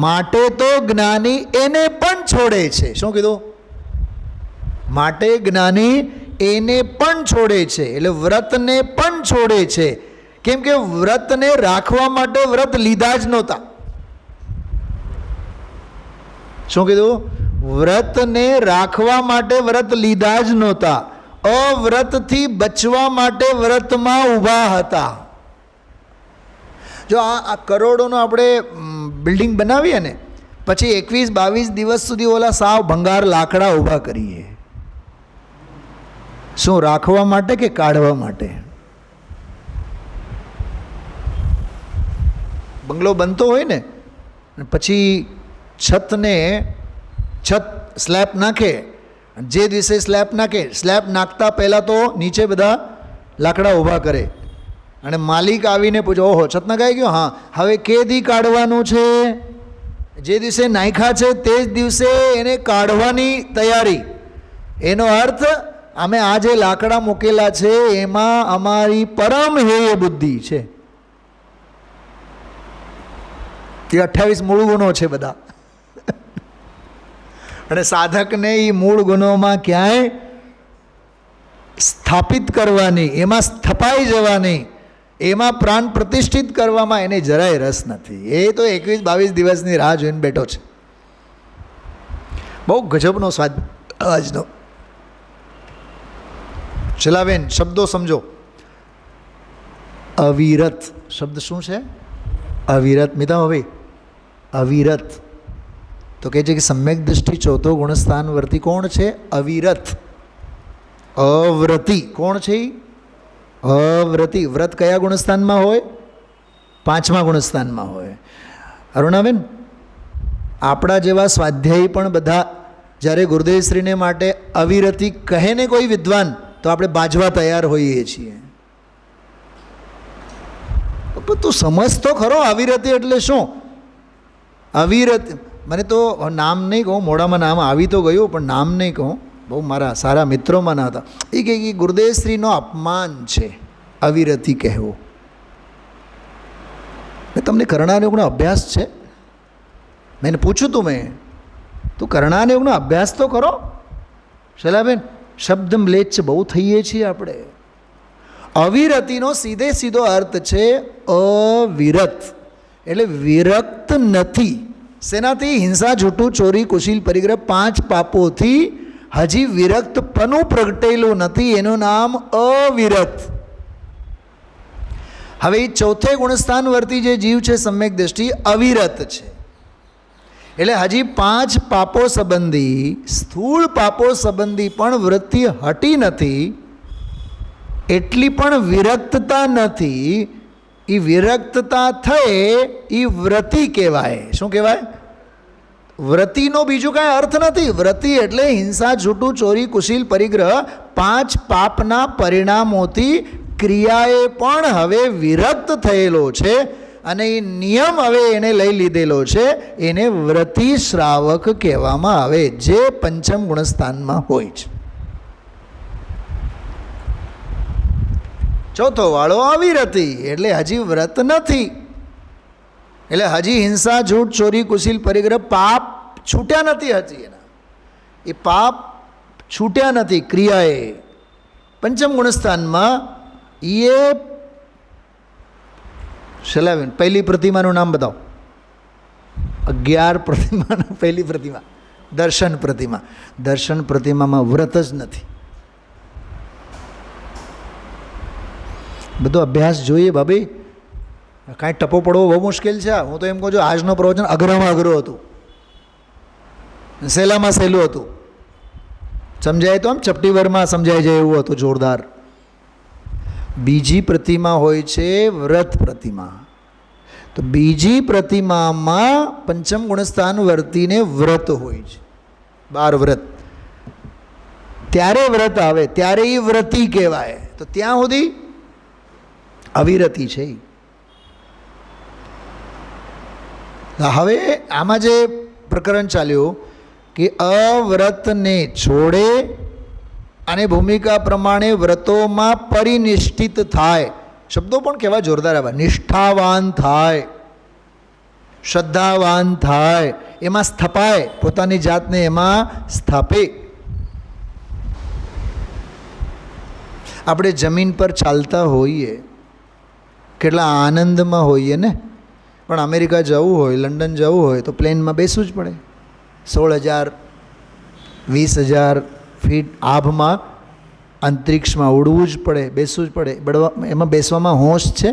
માટે તો જ્ઞાની એને પણ છોડે છે. શું કીધું? માટે જ્ઞાની એને પણ છોડે છે, એટલે વ્રતને પણ છોડે છે. કેમ કે વ્રતને રાખવા માટે વ્રત લીધા જ નહોતા. શું કીધું? વ્રતને રાખવા માટે વ્રત લીધા જ નહોતા, અવ્રતથી બચવા માટે વ્રતમાં ઊભા હતા. જો આ કરોડોનો આપણે બિલ્ડિંગ બનાવીએ ને, પછી 21-22 દિવસ સુધી ઓલા સાવ ભંગાર લાકડા ઊભા કરીએ. શું રાખવા માટે કે કાઢવા માટે? બંગલો બનતો હોય ને, પછી છત સ્લેબ નાખે, જે દિવસે સ્લેબ નાખે, સ્લેબ નાખતા પહેલાં તો નીચે બધા લાકડા ઊભા કરે, અને માલિક આવીને પૂછે, ઓહો છત નખાઈ ગયો, હા હવે કે દી કાઢવાનું છે? જે દિવસે નાખ્યા છે તે જ દિવસે એને કાઢવાની તૈયારી. એનો અર્થ અમે આ જે લાકડા મૂકેલા છે એમાં અમારી પરમ હેય બુદ્ધિ છે. એ 28 મૂળ ગુણો છે બધા. અને સાધકને એ મૂળ ગુણોમાં ક્યાંય સ્થાપિત કરવાની, એમાં સ્થપાઈ જવાની, એમાં પ્રાણ પ્રતિષ્ઠિત કરવામાં એને જરાય રસ નથી. એ તો 21-22 દિવસની રાહ જોઈને બેઠો છે. બહુ ગજબનો સ્વાદ આજનો. ચલાવેન શબ્દો સમજો. અવિરત શબ્દ શું છે? અવિરત. મિતા હવે અવિરત તો કહે છે કે સમ્યક દૃષ્ટિ ચોથો ગુણસ્થાન વર્તી કોણ છે? અવિરત. અવ્રતિ કોણ છે? અવ્રતિ. વ્રત કયા ગુણસ્થાનમાં હોય? 5મા ગુણસ્થાનમાં હોય. અરુણાબેન, આપણા જેવા સ્વાધ્યાયી પણ બધા જ્યારે ગુરુદેવશ્રીને માટે અવિરતિ કહે ને કોઈ વિદ્વાન, તો આપણે બાજવા તૈયાર હોઈએ છીએ. તું સમજ તો ખરો અવિરતિ એટલે શું? અવિરત, મને તો નામ નહીં કહું, મોઢામાં નામ આવી તો ગયું પણ નામ નહીં કહું, બહુ મારા સારા મિત્રોમાં ના હતા. એ કહે કે ગુરુદેવશ્રીનો અપમાન છે અવિરતિ કહેવો. તમને કરણાનયોગનો અભ્યાસ છે? મેં પૂછ્યું તું કરણાનયોગનો અભ્યાસ તો કરો. શૈલાબેન, શબ્દ મ્લેચ્છ બહુ થઈએ છીએ આપણે. અવિરતિનો સીધો અર્થ છે અવિરત, એટલે વિરક્ત નથી. શેનાથી? હિંસા, જૂઠું, ચોરી, કુશીલ, પરિગ્રહ 5 પાપોથી હજી વિરક્તપણું પ્રગટેલું નથી. એનું નામ અવિરત. હવે એ ચોથે ગુણસ્થાન વર્તી જે જીવ છે સમ્યક દ્રષ્ટિ અવિરત છે. એટલે હજી 5 પાપો સંબંધી, સ્થૂળ પાપો સંબંધી પણ વૃત્તિ હટી નથી. એટલી પણ વિરક્તતા નથી. એ વિરક્તતા થઈ એ વ્રતિ કહેવાય. શું કહેવાય? વ્રતિનો બીજું કાંઈ અર્થ નથી. વ્રતિ એટલે હિંસા, જૂઠું, ચોરી, કુશીલ, પરિગ્રહ 5 પાપના પરિણામોથી ક્રિયાએ પણ હવે વિરક્ત થયેલો છે અને એ નિયમ હવે એને લઈ લીધેલો છે. એને વ્રતિ શ્રાવક કહેવામાં આવે, જે 5મ ગુણસ્થાનમાં હોય છે. ચોથો વાળો અવિરતિ એટલે હજી વ્રત નથી. એટલે હજી હિંસા, જૂઠ, ચોરી, કુશીલ, પરિગ્રહ પાપ છૂટ્યા નથી. હજી એના એ પાપ છૂટ્યા નથી ક્રિયાએ. 5મ ગુણસ્થાનમાં એ શૈલાબેન પહેલી પ્રતિમાનું નામ બતાવો. 11 પ્રતિમાનું પહેલી પ્રતિમા દર્શન પ્રતિમા. દર્શન પ્રતિમામાં વ્રત જ નથી. બધો અભ્યાસ જોઈએ ભાભી, કાંઈ ટપો પડવો બહુ મુશ્કેલ છે. હું તો એમ કહું છું આજનો પ્રવચન અઘરામાં અઘરું હતું, સહેલામાં સહેલું હતું. સમજાય તો આમ ચપટીવરમાં સમજાઈ જાય એવું હતું, જોરદાર. બીજી પ્રતિમા હોય છે વ્રત પ્રતિમા. તો બીજી પ્રતિમામાં 5મ ગુણસ્થાન વર્તીને વ્રત હોય છે, 12 વ્રત. ત્યારે વ્રત આવે ત્યારે એ વ્રતિ કહેવાય. તો ત્યાં સુધી અવિરતિ છે. હવે આમાં જે પ્રકરણ ચાલ્યું કે અવ્રતને છોડે અને ભૂમિકા પ્રમાણે વ્રતોમાં પરિનિષ્ઠિત થાય. શબ્દો પણ કેવા જોરદાર આવ્યા. નિષ્ઠાવાન થાય, શ્રદ્ધાવાન થાય, એમાં સ્થપાય, પોતાની જાતને એમાં સ્થાપે. આપણે જમીન પર ચાલતા હોઈએ, કેટલા આનંદમાં હોઈએ ને, પણ અમેરિકા જવું હોય, લંડન જવું હોય તો પ્લેનમાં બેસવું જ પડે. 16,000 20,000 ફીટ આભમાં અંતરિક્ષમાં ઉડવું જ પડે, બેસવું જ પડે. એમાં બેસવામાં હોશ છે?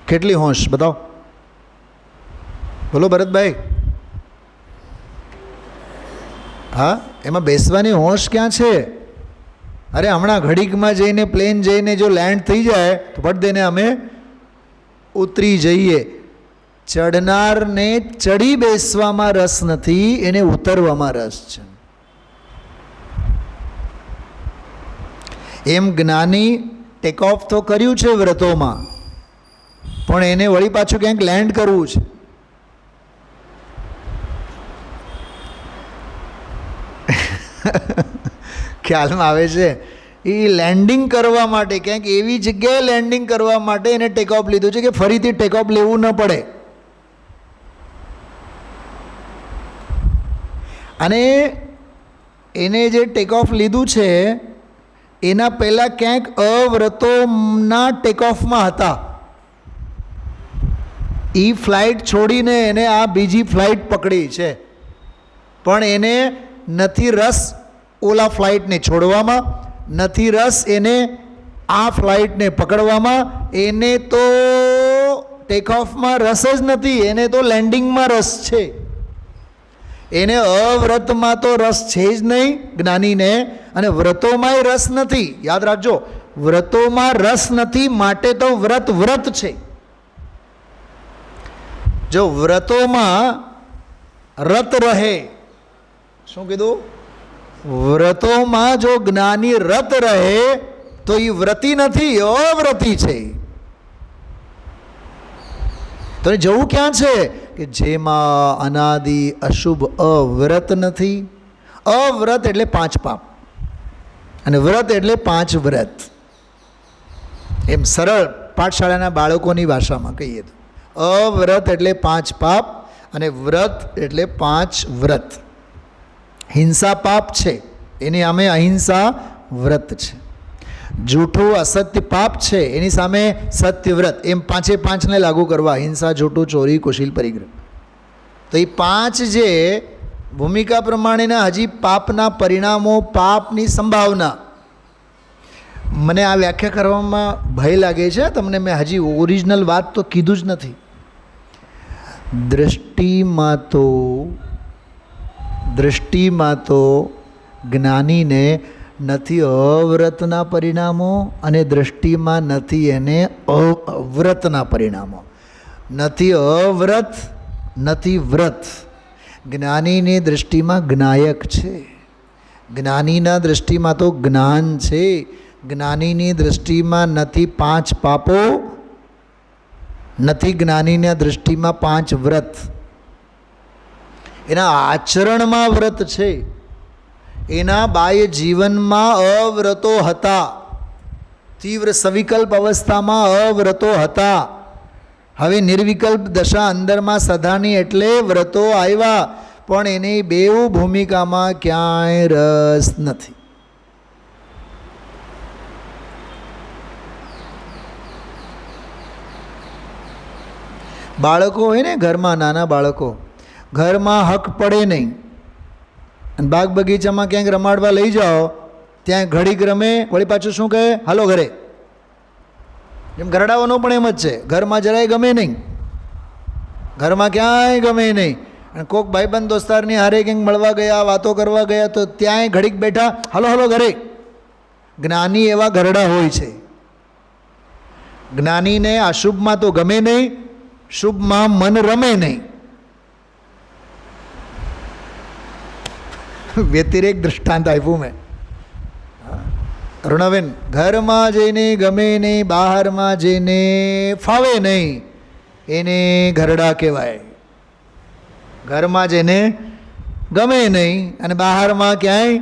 કેટલી હોશ બતાવો? બોલો ભરતભાઈ. હા, એમાં બેસવાની હોશ ક્યાં છે? અરે હમણાં ઘડીકમાં જઈને પ્લેન જઈને જો લેન્ડ થઈ જાય તો ફટ દઈને અમે ઉતરી જઈએ. ચડનારને ચડી બેસવામાં રસ નથી, એને ઉતરવામાં રસ છે. એમ જ્ઞાની ટેક ઓફ તો કર્યું છે વ્રતોમાં, પણ એને વળી પાછું ક્યાંક લેન્ડ કરવું છે. ખ્યાલમાં આવે છે? એ લેન્ડિંગ કરવા માટે ક્યાંક એવી જગ્યાએ લેન્ડિંગ કરવા માટે એને ટેક ઓફ લીધું છે કે ફરીથી ટેક ઓફ લેવું ન પડે. અને એને જે ટેક ઓફ લીધું છે એના પહેલાં ક્યાંક અવ્રતોના ટેક ઓફમાં હતા. એ ફ્લાઇટ છોડીને એને આ બીજી ફ્લાઇટ પકડી છે, પણ એને નથી રસ ઓલા ફ્લાઇટને છોડવામાં, નથી રસ એને આ ફ્લાઇટને પકડવામાં. એને તો ટેક ઓફમાં રસ જ નથી, એને તો લેન્ડિંગમાં રસ છે. એને અવ્રતમાં તો રસ છે જ નહીં જ્ઞાનીને, અને વ્રતોમાંય રસ નથી. યાદ રાખજો, વ્રતોમાં રસ નથી માટે તો વ્રત વ્રત છે. જો વ્રતોમાં રત રહે, શું કીધું? વ્રતોમાં જો જ્ઞાની રત રહે તો એ વ્રતી નથી, અવ્રતી છે. તો જવું ક્યાં છે કે જેમાં અનાદિ અશુભ અવ્રત નથી. અવ્રત એટલે 5 પાપ અને વ્રત એટલે 5 વ્રત. એમ સરળ પાઠશાળાના બાળકોની ભાષામાં કહીએ તો અવ્રત એટલે 5 પાપ અને વ્રત એટલે 5 વ્રત. હિંસા પાપ છે, એની સામે અહિંસા વ્રત છે. જૂઠું અસત્ય પાપ છે, એની સામે સત્ય વ્રત. એમ 5 લાગુ કરવા: હિંસા, જૂઠું, ચોરી, કુશીલ, પરિગ્રહ. તો એ 5 જે ભૂમિકા પ્રમાણેના હજી પાપના પરિણામો, પાપની સંભાવના. મને આ વ્યાખ્યા કરવામાં ભય લાગે છે તમને. મેં હજી ઓરિજિનલ વાત તો કીધું જ નથી. દૃષ્ટિમાં તો જ્ઞાનીને નથી અવ્રતના પરિણામો અને દૃષ્ટિમાં નથી એને અવ્રતના પરિણામો. નથી અવ્રત નથી વ્રત. જ્ઞાનીની દૃષ્ટિમાં જ્ઞાયક છે, જ્ઞાનીના દૃષ્ટિમાં તો જ્ઞાન છે. જ્ઞાનીની દૃષ્ટિમાં નથી 5 પાપો, નથી જ્ઞાનીના દૃષ્ટિમાં 5 વ્રત. એના આચરણમાં વ્રત છે, એના બાહ્ય જીવનમાં અવ્રતો હતા. તીવ્ર સવિકલ્પ અવસ્થામાં અવ્રતો હતા. હવે નિર્વિકલ્પ દશા અંદરમાં સધાની એટલે વ્રતો આવ્યા, પણ એની બેઉ ભૂમિકામાં ક્યાંય રસ નથી. બાળકો હોય ને ઘરમાં, નાના બાળકો, ઘરમાં હક પડે નહીં. અને બાગ બગીચામાં ક્યાંક રમાડવા લઈ જાઓ, ત્યાં ઘડીક રમે, વળી પાછું શું કહે? હાલો ઘરે. એમ ઘરડાઓનો પણ એમ જ છે, ઘરમાં જરાય ગમે નહીં, ઘરમાં ક્યાંય ગમે નહીં. અને કોઈક ભાઈબંધ દોસ્તારની હારે ક્યાંક મળવા ગયા, વાતો કરવા ગયા, તો ત્યાંય ઘડીક બેઠા, હાલો હાલો ઘરે. જ્ઞાની એવા ઘરડા હોય છે. જ્ઞાનીને અશુભમાં તો ગમે નહીં, શુભમાં મન રમે નહીં. વ્યતિરેક દૃષ્ટાંત આપ્યું મેં. ઋણવેન, ઘરમાં જઈને ગમે નહીં, બહારમાં જઈને ફાવે નહીં, એને ઘરડા કહેવાય. ઘરમાં જઈને ગમે નહીં અને બહારમાં ક્યાંય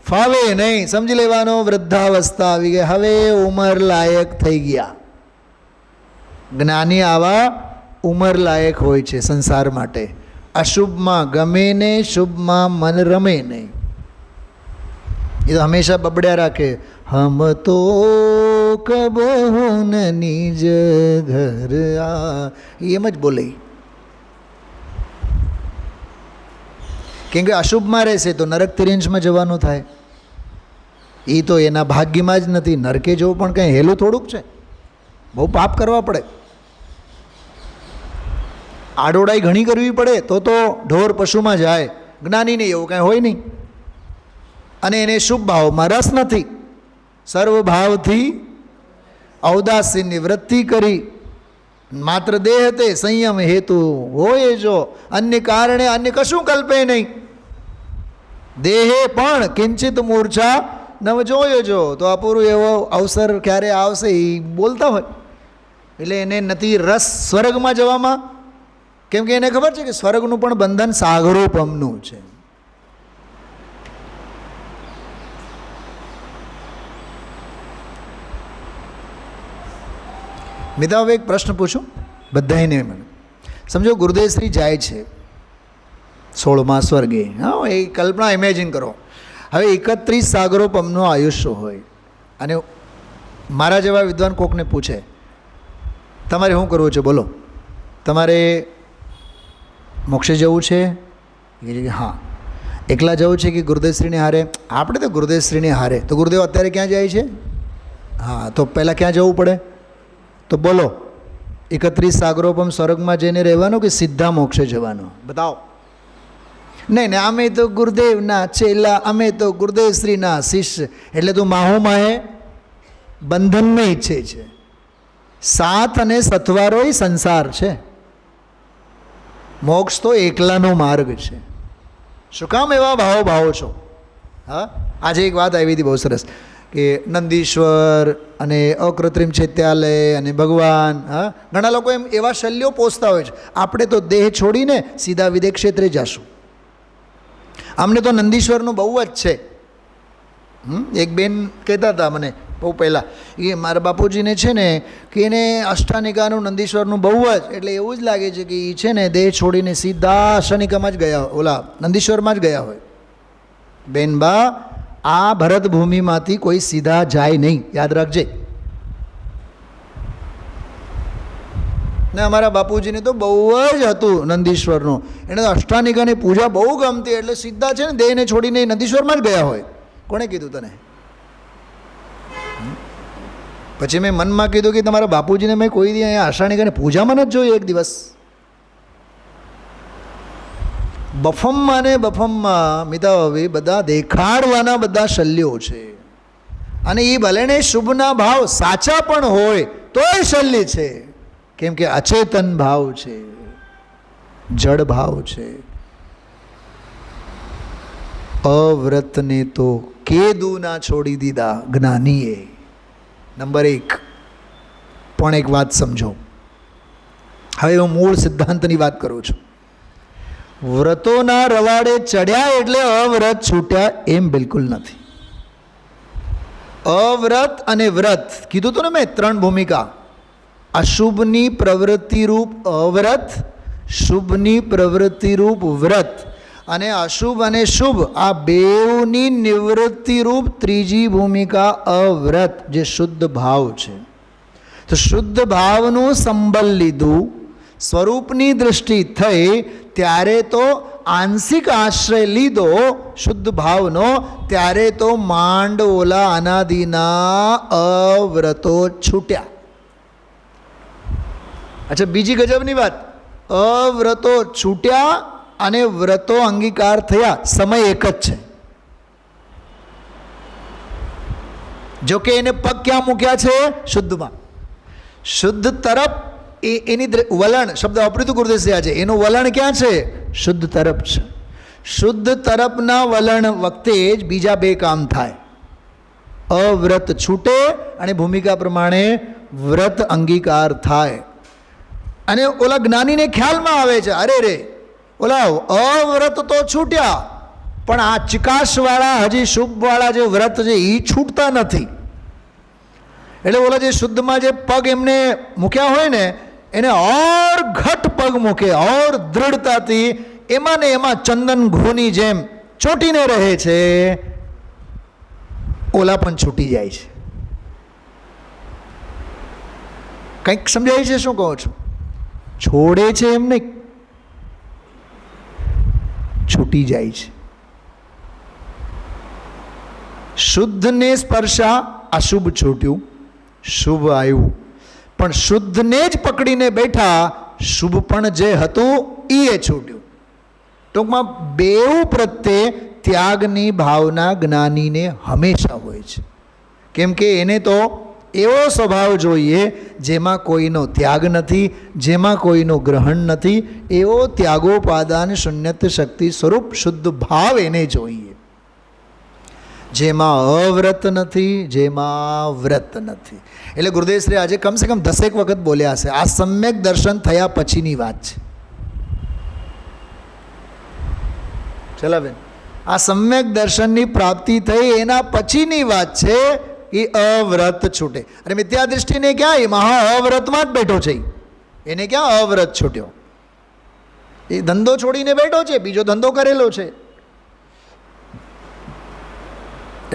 ફાવે નહીં. સમજી લેવાનો, વૃદ્ધાવસ્થા આવી ગઈ, હવે ઉંમર લાયક થઈ ગયા. જ્ઞાની આવા ઉંમર લાયક હોય છે સંસાર માટે. અશુભમાં ગમે નહીં, શુભમાં મન રમે નહીં. એ તો હંમેશા બબડ્યા રાખે, હમ તો કબહુ ન નિજ ઘર આ, એમ જ બોલે. કેમ કે અશુભમાં રહેશે તો નરક તિર્યંશમાં જવાનું થાય. એ તો એના ભાગ્યમાં જ નથી. નરકે જવું પણ કંઈ હેલું થોડુંક છે, બહુ પાપ કરવા પડે, આડોડાઈ ઘણી કરવી પડે, તો ઢોર પશુમાં જાય. જ્ઞાનીને એવું કાંઈ હોય નહીં. અને એને શુભ ભાવમાં રસ નથી. સર્વભાવથી ઔદાસીની વૃત્તિ કરી, માત્ર દેહ તે સંયમ હેતુ હોય જો, અન્ય કારણે અન્ય કશું કલ્પે નહીં. દેહે પણ કિંચિત મૂર્છા નવ જોયો જો. તો અપૂરું એવો અવસર ક્યારે આવશે એ બોલતા હોય. એટલે એને નથી રસ સ્વર્ગમાં જવામાં. કેમ કે એને ખબર છે કે સ્વર્ગનું પણ બંધન સાગરોપમનું છે. મિત્ર, હવે એક પ્રશ્ન પૂછું બધાને. મને સમજો, ગુરુદેવશ્રી જાય છે, 16મા સ્વર્ગે. હા, એ કલ્પના ઇમેજિન કરો. હવે 31 સાગરોપમનું આયુષ્ય હોય અને મારા જેવા વિદ્વાન કોકને પૂછે તમારે શું કરવું છે, બોલો, તમારે મોક્ષે જવું છે? હા. એકલા જવું છે કે ગુરુદેવશ્રીને હારે? આપણે તો ગુરુદેવશ્રીને હારે. તો ગુરુદેવ અત્યારે ક્યાં જાય છે? હા, તો પહેલાં ક્યાં જવું પડે? તો બોલો, 31 સાગરોપમ સ્વર્ગમાં જઈને રહેવાનું કે સીધા મોક્ષે જવાનું? બતાવો. નહીં, અમે તો ગુરુદેવના ચેલા, અમે તો ગુરુદેવશ્રીના શિષ્ય. એટલે તું માહુ માહે બંધનને ઈચ્છે છે. સાથ અને સથવારો એ સંસાર છે. મોક્ષ તો એકલાનો માર્ગ છે. શું કામ એવા ભાવો છો? હા, આજે એક વાત આવી હતી બહુ સરસ કે નંદીશ્વર અને અકૃત્રિમ ચૈત્યાલય અને ભગવાન. હા, ઘણા લોકો એવા શલ્યો પોસતા હોય છે, આપણે તો દેહ છોડીને સીધા વિદેહ ક્ષેત્રે જશું. અમને તો નંદીશ્વરનું બહુ જ છે. એક બેન કહેતા હતા મને બહુ પહેલાં, એ મારા બાપુજીને છે ને કે એને અષ્ટાનિકાનું નંદીશ્વરનું બહુ જ, એટલે એવું જ લાગે છે કે એ છે ને દેહ છોડીને સીધા અષ્ટાનિકામાં જ ગયા, ઓલા નંદીશ્વરમાં જ ગયા હોય. બેનબા, આ ભરત ભૂમિમાંથી કોઈ સીધા જાય નહીં, યાદ રાખજે. ને અમારા બાપુજીને તો બહુ જ હતું નંદીશ્વરનું. એને તો અષ્ટાનિકાની પૂજા બહુ ગમતી, એટલે સીધા છે ને દેહને છોડીને નંદીશ્વરમાં જ ગયા હોય. કોણે કીધું તને? પછી મેં મનમાં કીધું કે તમારા બાપુજીને મેં કોઈ દી અહીંયા અષ્ટાનિકાની પૂજામાં નથી જોયું એક દિવસ. બફમમાં ને બફમમાં મિતાભાવી બધા દેખાડવાના બધા શલ્યો છે. અને એ ભલે ને શુભના ભાવ સાચા પણ હોય તોય શલ્ય છે. કેમ કે અચેતન ભાવ છે, જડ ભાવ છે. અવ્રતને તો કેદુના છોડી દીધા જ્ઞાનીએ. નંબર 1. પણ એક વાત સમજો, હવે હું મૂળ સિદ્ધાંતની વાત કરું છું. વ્રતોના રવાડે ચડ્યા એટલે અવ્રત છૂટ્યા એમ બિલકુલ નથી. અવ્રત અને વ્રત કીધું હતું ને મેં, 3 ભૂમિકા. અશુભની પ્રવૃત્તિરૂપ અવ્રત, શુભની પ્રવૃત્તિરૂપ વ્રત, અને અશુભ અને શુભ આ બેઉની નિવૃત્તિરૂપ ત્રીજી ભૂમિકા અવ્રત, જે શુદ્ધ ભાવ છે. તો શુદ્ધ ભાવનું સંબલ લીધું, સ્વરૂપની દૃષ્ટિ થઈ, ત્યારે તો આંશિક આશ્રય લીધો શુદ્ધ ભાવનો, ત્યારે તો માંડ ઓલા અનાદિના અવ્રતો છૂટ્યા. અચ્છા, બીજી ગજબની વાત, અવ્રતો છૂટ્યા અને વ્રતો અંગીકાર થયા, સમય એક જ છે. જો કે એને પગ ક્યાં મૂક્યા છે? શુદ્ધમાં. શુદ્ધ તરફ એની વલણ, શબ્દ વાપર્યું ગુરુદેવશ્રી આજે, એનું વલણ ક્યાં છે? શુદ્ધ તરફ છે. શુદ્ધ તરફના વલણ વખતે જ બીજા 2 કામ થાય. અવ્રત છૂટે અને ભૂમિકા પ્રમાણે વ્રત અંગીકાર થાય. અને ઓલા જ્ઞાનીને ખ્યાલમાં આવે છે, અરે રે, ઓલા અવ્રત તો છૂટ્યા, પણ આ ચિકાશવાળા હજી શુભવાળા જે વ્રત છે એ છૂટતા નથી. એટલે ઓલા જે શુદ્ધમાં જે પગ એમને મૂક્યા હોય ને, એને ઓર ઘટ પગ મૂકે, ઓર દૃઢતાથી એમાં ને એમાં ચંદન ઘોની જેમ ચોંટીને રહે છે. ઓલા પણ છૂટી જાય છે. કંઈક સમજાય છે શું કહો છો? છોડે છે એમ નહીં, છૂટી જાય છે. શુદ્ધને સ્પર્શા, અશુભ છૂટ્યું, શુભ આવ્યું. પણ શુદ્ધને જ પકડીને બેઠા, શુભ પણ જે હતું એ છૂટ્યું. ટૂંકમાં બેઉ પ્રત્યે ત્યાગની ભાવના જ્ઞાનીને હંમેશા હોય છે. કેમ કે એને તો એવો સ્વભાવ જોઈએ જેમાં કોઈનો ત્યાગ નથી, જેમાં કોઈનું ગ્રહણ નથી. એવો ત્યાગોપાદાન શૂન્યત શક્તિ સ્વરૂપ શુદ્ધ ભાવ એને જોઈએ, જેમાં અવ્રત નથી, જેમાં વ્રત નથી. એટલે ગુરુદેવશ્રી આજે કમસે કમ 10 વખત બોલ્યા હશે. આ સમ્યક દર્શન થયા પછીની વાત છે. ચલા બેન, આ સમ્યક દર્શનની પ્રાપ્તિ થઈ એના પછીની વાત છે એ અવ્રત છૂટે. અને મિથ્યા દૃષ્ટિને ક્યાં? એ મહા અવ્રતમાં જ બેઠો છે. એને ક્યાં અવ્રત છૂટ્યો? એ ધંધો છોડીને બેઠો છે, બીજો ધંધો કરેલો છે.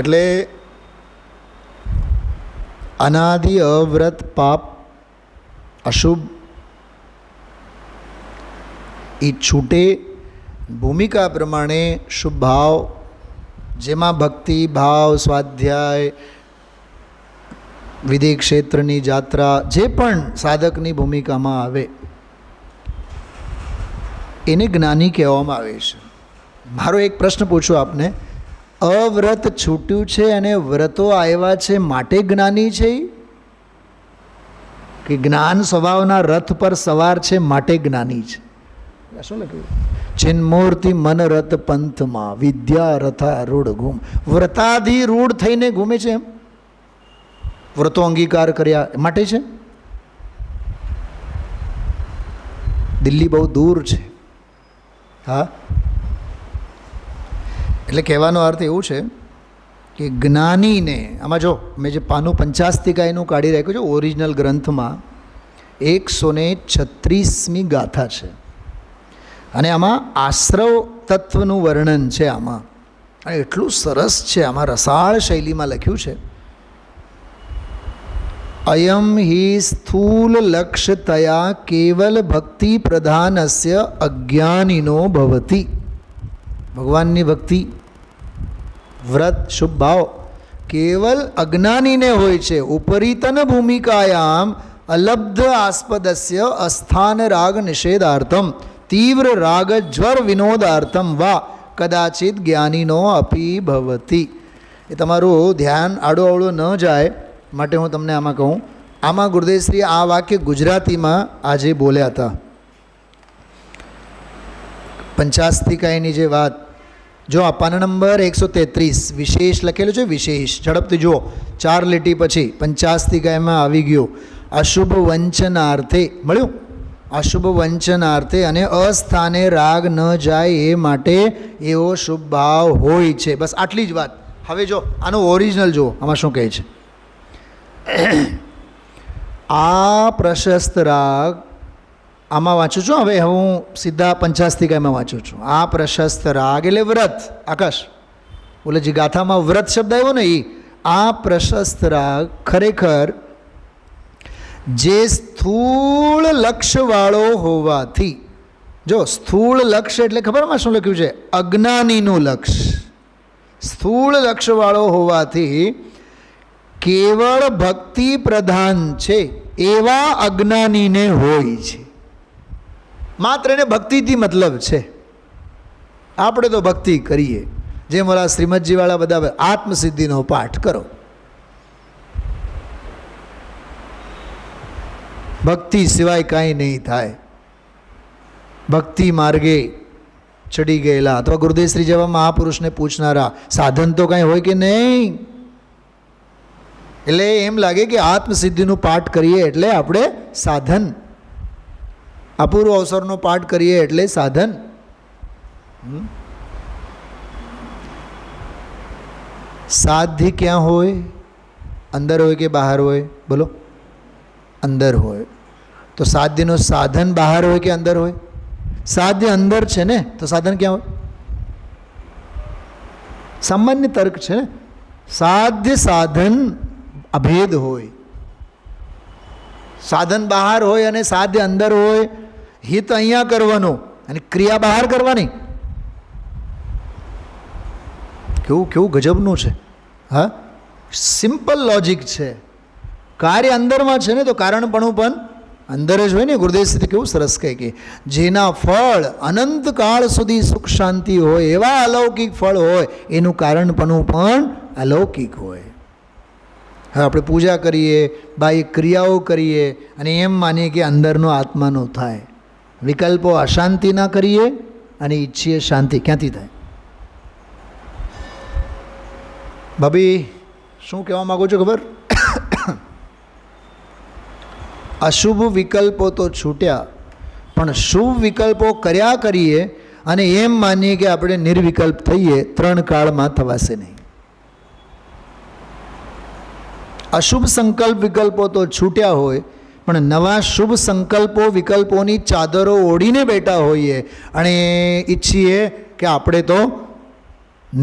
એટલે અનાદિ અવ્રત પાપ અશુભ એ છૂટે. ભૂમિકા પ્રમાણે શુભ ભાવ, જેમાં ભક્તિ ભાવ, સ્વાધ્યાય, વિદેહ ક્ષેત્રની જાત્રા, જે પણ સાધકની ભૂમિકામાં આવે એને જ્ઞાની કહેવામાં આવે છે. મારો એક પ્રશ્ન પૂછું આપને, અવ્રત છૂટ્યું છે અને વ્રતો આવ્યા છે માટે જ્ઞાની છે, કે જ્ઞાન સ્વભાવના રથ પર સવાર છે માટે જ્ઞાની છે? શું લખ્યું? ચિન્મૂર્તિ મન રથ પંથમાં વિદ્યા રથા રૂઢ ઘૂમ. વ્રતાધી રૂઢ થઈને ઘૂમે છે, એમ વ્રતો અંગીકાર કર્યા માટે છે. દિલ્હી બહુ દૂર છે. હા, એટલે કહેવાનો અર્થ એવું છે કે જ્ઞાનીને, આમાં જો મેં જે પાનું 50 કાઢી રાખ્યું છે ઓરિજિનલ ગ્રંથમાં, 136મી ગાથા છે અને આમાં આશ્રવ તત્વનું વર્ણન છે આમાં, અને એટલું સરસ છે આમાં, રસાળ શૈલીમાં લખ્યું છે. અયમ હિ સ્થૂલ લક્ષ્યતયા કેવલ ભક્તિ પ્રધાનસ્ય અજ્ઞાનીનો ભવતિ. ભગવાનની ભક્તિ, વ્રત, શુભ ભાવ કેવલ અજ્ઞાનીને હોય છે. ઉપરીતન ભૂમિકાયામ અલબ્ધ આસ્પદસ્ય અસ્થાન રાગ નિષેધાર્થમ તીવ્ર રાગ જ્વર વિનોદાર્થમ વા કદાચિત જ્ઞાનીનો અપી ભવતિ. એ તમારું ધ્યાન આડોઅવળું ન જાય માટે હું તમને આમાં કહું. આમાં ગુરુદેવશ્રી આ વાક્ય ગુજરાતીમાં આજે બોલ્યા હતા. 50 જે વાત, જો આ પાના નંબર 133 વિશેષ લખેલું છે. વિશેષ ઝડપથી જુઓ, 4 લીટી પછી 50 આવી ગયું. અશુભ વંચનાર્થે મળ્યું, અશુભ વંચનાર્થે અને અસ્થાને રાગ ન જાય એ માટે એવો શુભ ભાવ હોય છે. બસ આટલી જ વાત. હવે જો આનું ઓરિજિનલ જુઓ, આમાં શું કહે છે. આ પ્રશસ્ત રાગ, આમાં વાંચું છું. હવે હું સીધા 50 વાંચું છું. આ પ્રશસ્ત રાગ એટલે વ્રત. આકાશ બોલે જે ગાથામાં વ્રત શબ્દ આવ્યો ને, એ આ પ્રશસ્ત રાગ ખરેખર જે સ્થૂળ લક્ષ્યવાળો હોવાથી, જો સ્થૂળ લક્ષ્ય એટલે ખબરમાં શું લખ્યું છે? અજ્ઞાનીનું લક્ષ્ય. સ્થૂળ લક્ષ્યવાળો હોવાથી કેવળ ભક્તિ પ્રધાન છે એવા અજ્ઞાનીને હોય છે. માત્ર એને ભક્તિથી મતલબ છે. આપણે તો ભક્તિ કરીએ, જેમ ઓલા શ્રીમદજીવાળા બધા આત્મસિદ્ધિનો પાઠ કરો, ભક્તિ સિવાય કાંઈ નહીં થાય. ભક્તિ માર્ગે ચડી ગયેલા અથવા ગુરુદેવશ્રી જેવા મહાપુરુષને પૂછનારા સાધન તો કાંઈ હોય કે નહીં. એટલે એમ લાગે કે આત્મસિદ્ધિનું પાઠ કરીએ એટલે આપણે સાધન, અપૂર્વ અવસરનો પાઠ કરીએ એટલે સાધન. સાધ્ય ક્યાં હોય? અંદર હોય કે બહાર હોય? બોલો. અંદર હોય. તો સાધ્યનું સાધન બહાર હોય કે અંદર હોય? સાધ્ય અંદર છે ને, તો સાધન ક્યાં હોય? સામાન્ય તર્ક છે ને. સાધ્ય સાધન અભેદ હોય. સાધન બહાર હોય અને સાધ્ય અંદર હોય. હિત અહીંયા કરવાનું અને ક્રિયા બહાર કરવાની. કેવું કેવું ગજબનું છે. હા, સિમ્પલ લોજિક છે. કાર્ય અંદરમાં છે ને, તો કારણપણું પણ અંદર જ હોય ને. ગુરુદેવશ્રી કેવું સરસ કહે કે જેના ફળ અનંતકાળ સુધી સુખ શાંતિ હોય, એવા અલૌકિક ફળ હોય, એનું કારણપણું પણ અલૌકિક હોય. હવે આપણે પૂજા કરીએ, બાહ્ય ક્રિયાઓ કરીએ અને એમ માનીએ કે અંદરનો આત્માનો થાય. વિકલ્પો અશાંતિ ના કરીએ અને ઈચ્છીએ શાંતિ, ક્યાંથી થાય? ભાભી શું કહેવા માગું છું ખબર? અશુભ વિકલ્પો તો છૂટ્યા, પણ શુભ વિકલ્પો કર્યા કરીએ અને એમ માનીએ કે આપણે નિર્વિકલ્પ થઈએ, 3 કાળમાં થવાશે નહીં. અશુભ સંકલ્પ વિકલ્પો તો છૂટ્યા હોય, પણ નવા શુભ સંકલ્પો વિકલ્પોની ચાદરો ઓઢીને બેઠા હોઈએ અને ઈચ્છીએ કે આપણે તો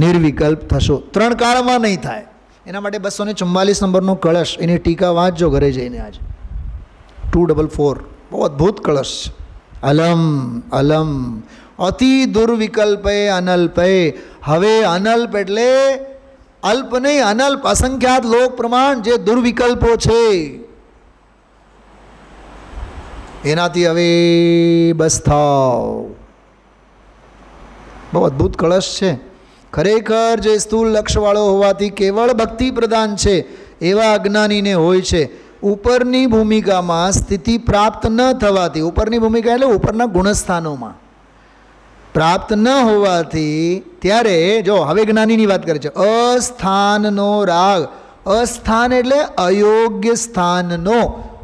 નિર્વિકલ્પ થશો, 3 કાળમાં નહીં થાય. એના માટે 244 નંબરનો કળશ, એની ટીકા વાંચજો ઘરે જઈને. આજે 244 બહુ અદ્ભુત કળશ છે. અલમ અલમ અતિ દુર્વિકલ્પે અનલ્પે. હવે અનલ્પ એટલે અલ્પ નહીં, અનલ્પ અસંખ્યાત લોક પ્રમાણ જે દુર્વિકલ્પો છે એનાથી હવે બસ થાવ. બહુ અદ્ભુત કળશ છે. ખરેખર જે સ્થૂળ લક્ષ્યવાળો હોવાથી કેવળ ભક્તિ પ્રધાન છે એવા અજ્ઞાનીને હોય છે. ઉપરની ભૂમિકામાં સ્થિતિ પ્રાપ્ત ન થવાથી, ઉપરની ભૂમિકા એટલે ઉપરના ગુણસ્થાનોમાં પ્રાપ્ત ન હોવાથી, ત્યારે જો હવે જ્ઞાનીની વાત કરે છે. અસ્થાનનો રાગ, અસ્થાન એટલે અયોગ્ય સ્થાનનો,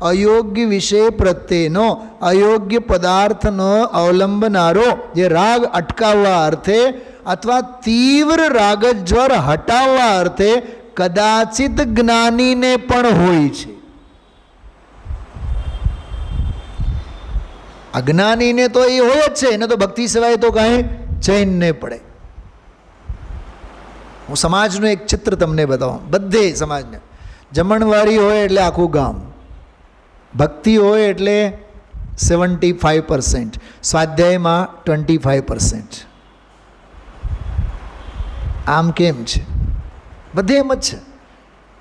અયોગ્ય વિષય પ્રત્યેનો, અયોગ્ય પદાર્થનો અવલંબનારો જે રાગ અટકાવવા અર્થે અથવા તીવ્ર રાગજ્વર હટાવવા અર્થે કદાચિત જ્ઞાનીને પણ હોય છે. અજ્ઞાનીને તો એ હોય જ છે, એને તો ભક્તિ સિવાય તો કાંઈ ચૈન નહીં પડે. હું સમાજનું એક ચિત્ર તમને બતાવું. બધે સમાજને જમણવારી હોય એટલે આખું ગામ, ભક્તિ હોય એટલે 75%, સ્વાધ્યાયમાં 25%. આમ કેમ છે? બધે એમ જ છે.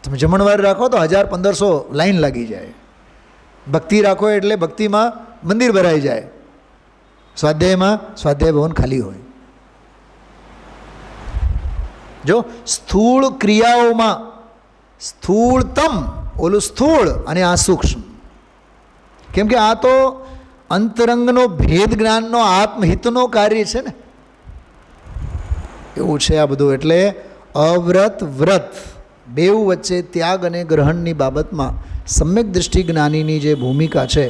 તમે જમણવારી રાખો તો 1000-1500 લાઈન લાગી જાય. ભક્તિ રાખો એટલે ભક્તિમાં મંદિર ભરાઈ જાય, સ્વાધ્યાયમાં સ્વાધ્યાય ભવન ખાલી હોય. જો સ્થૂળ ક્રિયાઓમાં સ્થૂળતમ, ઓલું સ્થૂળ અને આ સૂક્ષ્મ. કેમ કે આ તો અંતરંગનો ભેદ જ્ઞાનનો આત્મહિતનો કાર્ય છે ને, એવું છે આ બધું. એટલે અવ્રત વ્રત બેઉ વચ્ચે ત્યાગ અને ગ્રહણની બાબતમાં સમ્યક દૃષ્ટિ જ્ઞાનીની જે ભૂમિકા છે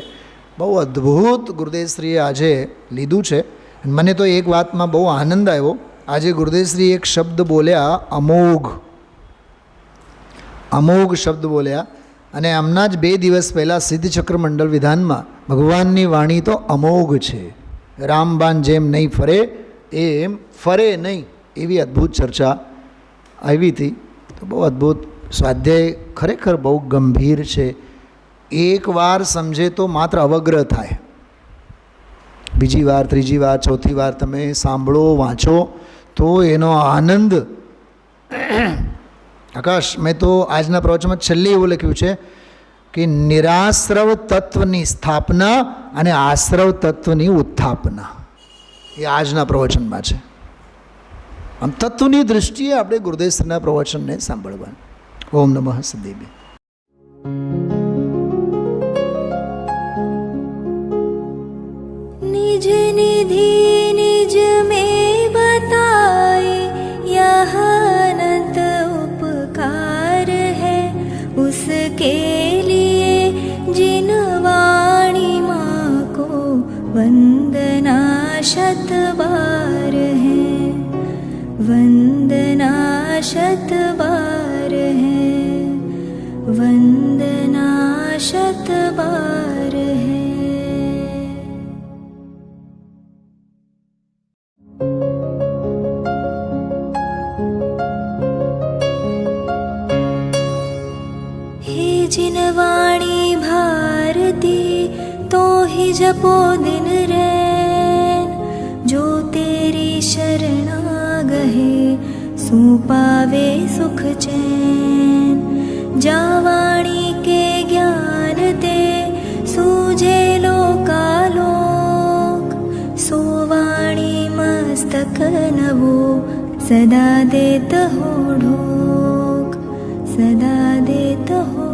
બહુ અદ્ભુત ગુરુદેવશ્રીએ આજે લીધું છે. મને તો એક વાતમાં બહુ આનંદ આવ્યો. આજે ગુરુદેવશ્રી એક શબ્દ બોલ્યા, અમોઘ. અમોઘ શબ્દ બોલ્યા. અને હમણાં જ 2 દિવસ પહેલાં સિદ્ધચક્ર મંડળ વિધાનમાં ભગવાનની વાણી તો અમોઘ છે. રામબાન જેમ નહીં ફરે એમ ફરે નહીં, એવી અદ્ભુત ચર્ચા આવી હતી. તો બહુ અદ્ભુત. સ્વાધ્યાય ખરેખર બહુ ગંભીર છે. એક વાર સમજે તો માત્ર અવગ્રહ થાય, બીજી વાર, ત્રીજી વાર, ચોથી વાર તમે સાંભળો, વાંચો તો એનો આનંદ. આકાશ, મેં તો આજના પ્રવચનમાં છેલ્લે એવું લખ્યું છે કે નિરાશ્રવ તત્વની સ્થાપના અને આશ્રવ તત્વની ઉત્થાપના, એ આજના પ્રવચનમાં છે. આમ તત્વની દૃષ્ટિએ આપણે ગુરુદેવશ્રીના પ્રવચનને સાંભળવાનું. ઓમ નમઃ સિદ્ધિભ્ય. निज निधि निज में बताए यह अनंत उपकार है, उसके लिए जिन वाणी माँ को वंदना शत बार है, वंदना शत बार है, वंदना शत बार है. जिन वाणी भारती तो ही जपो दिन रैन, जो तेरी शरणा गहे सो पावे सुख चैन. जा वाणी के ज्ञान ते सूझे लोकालोक, सो वाणी मस्तक नवो सदा देत हो ढोक, सदा देत हो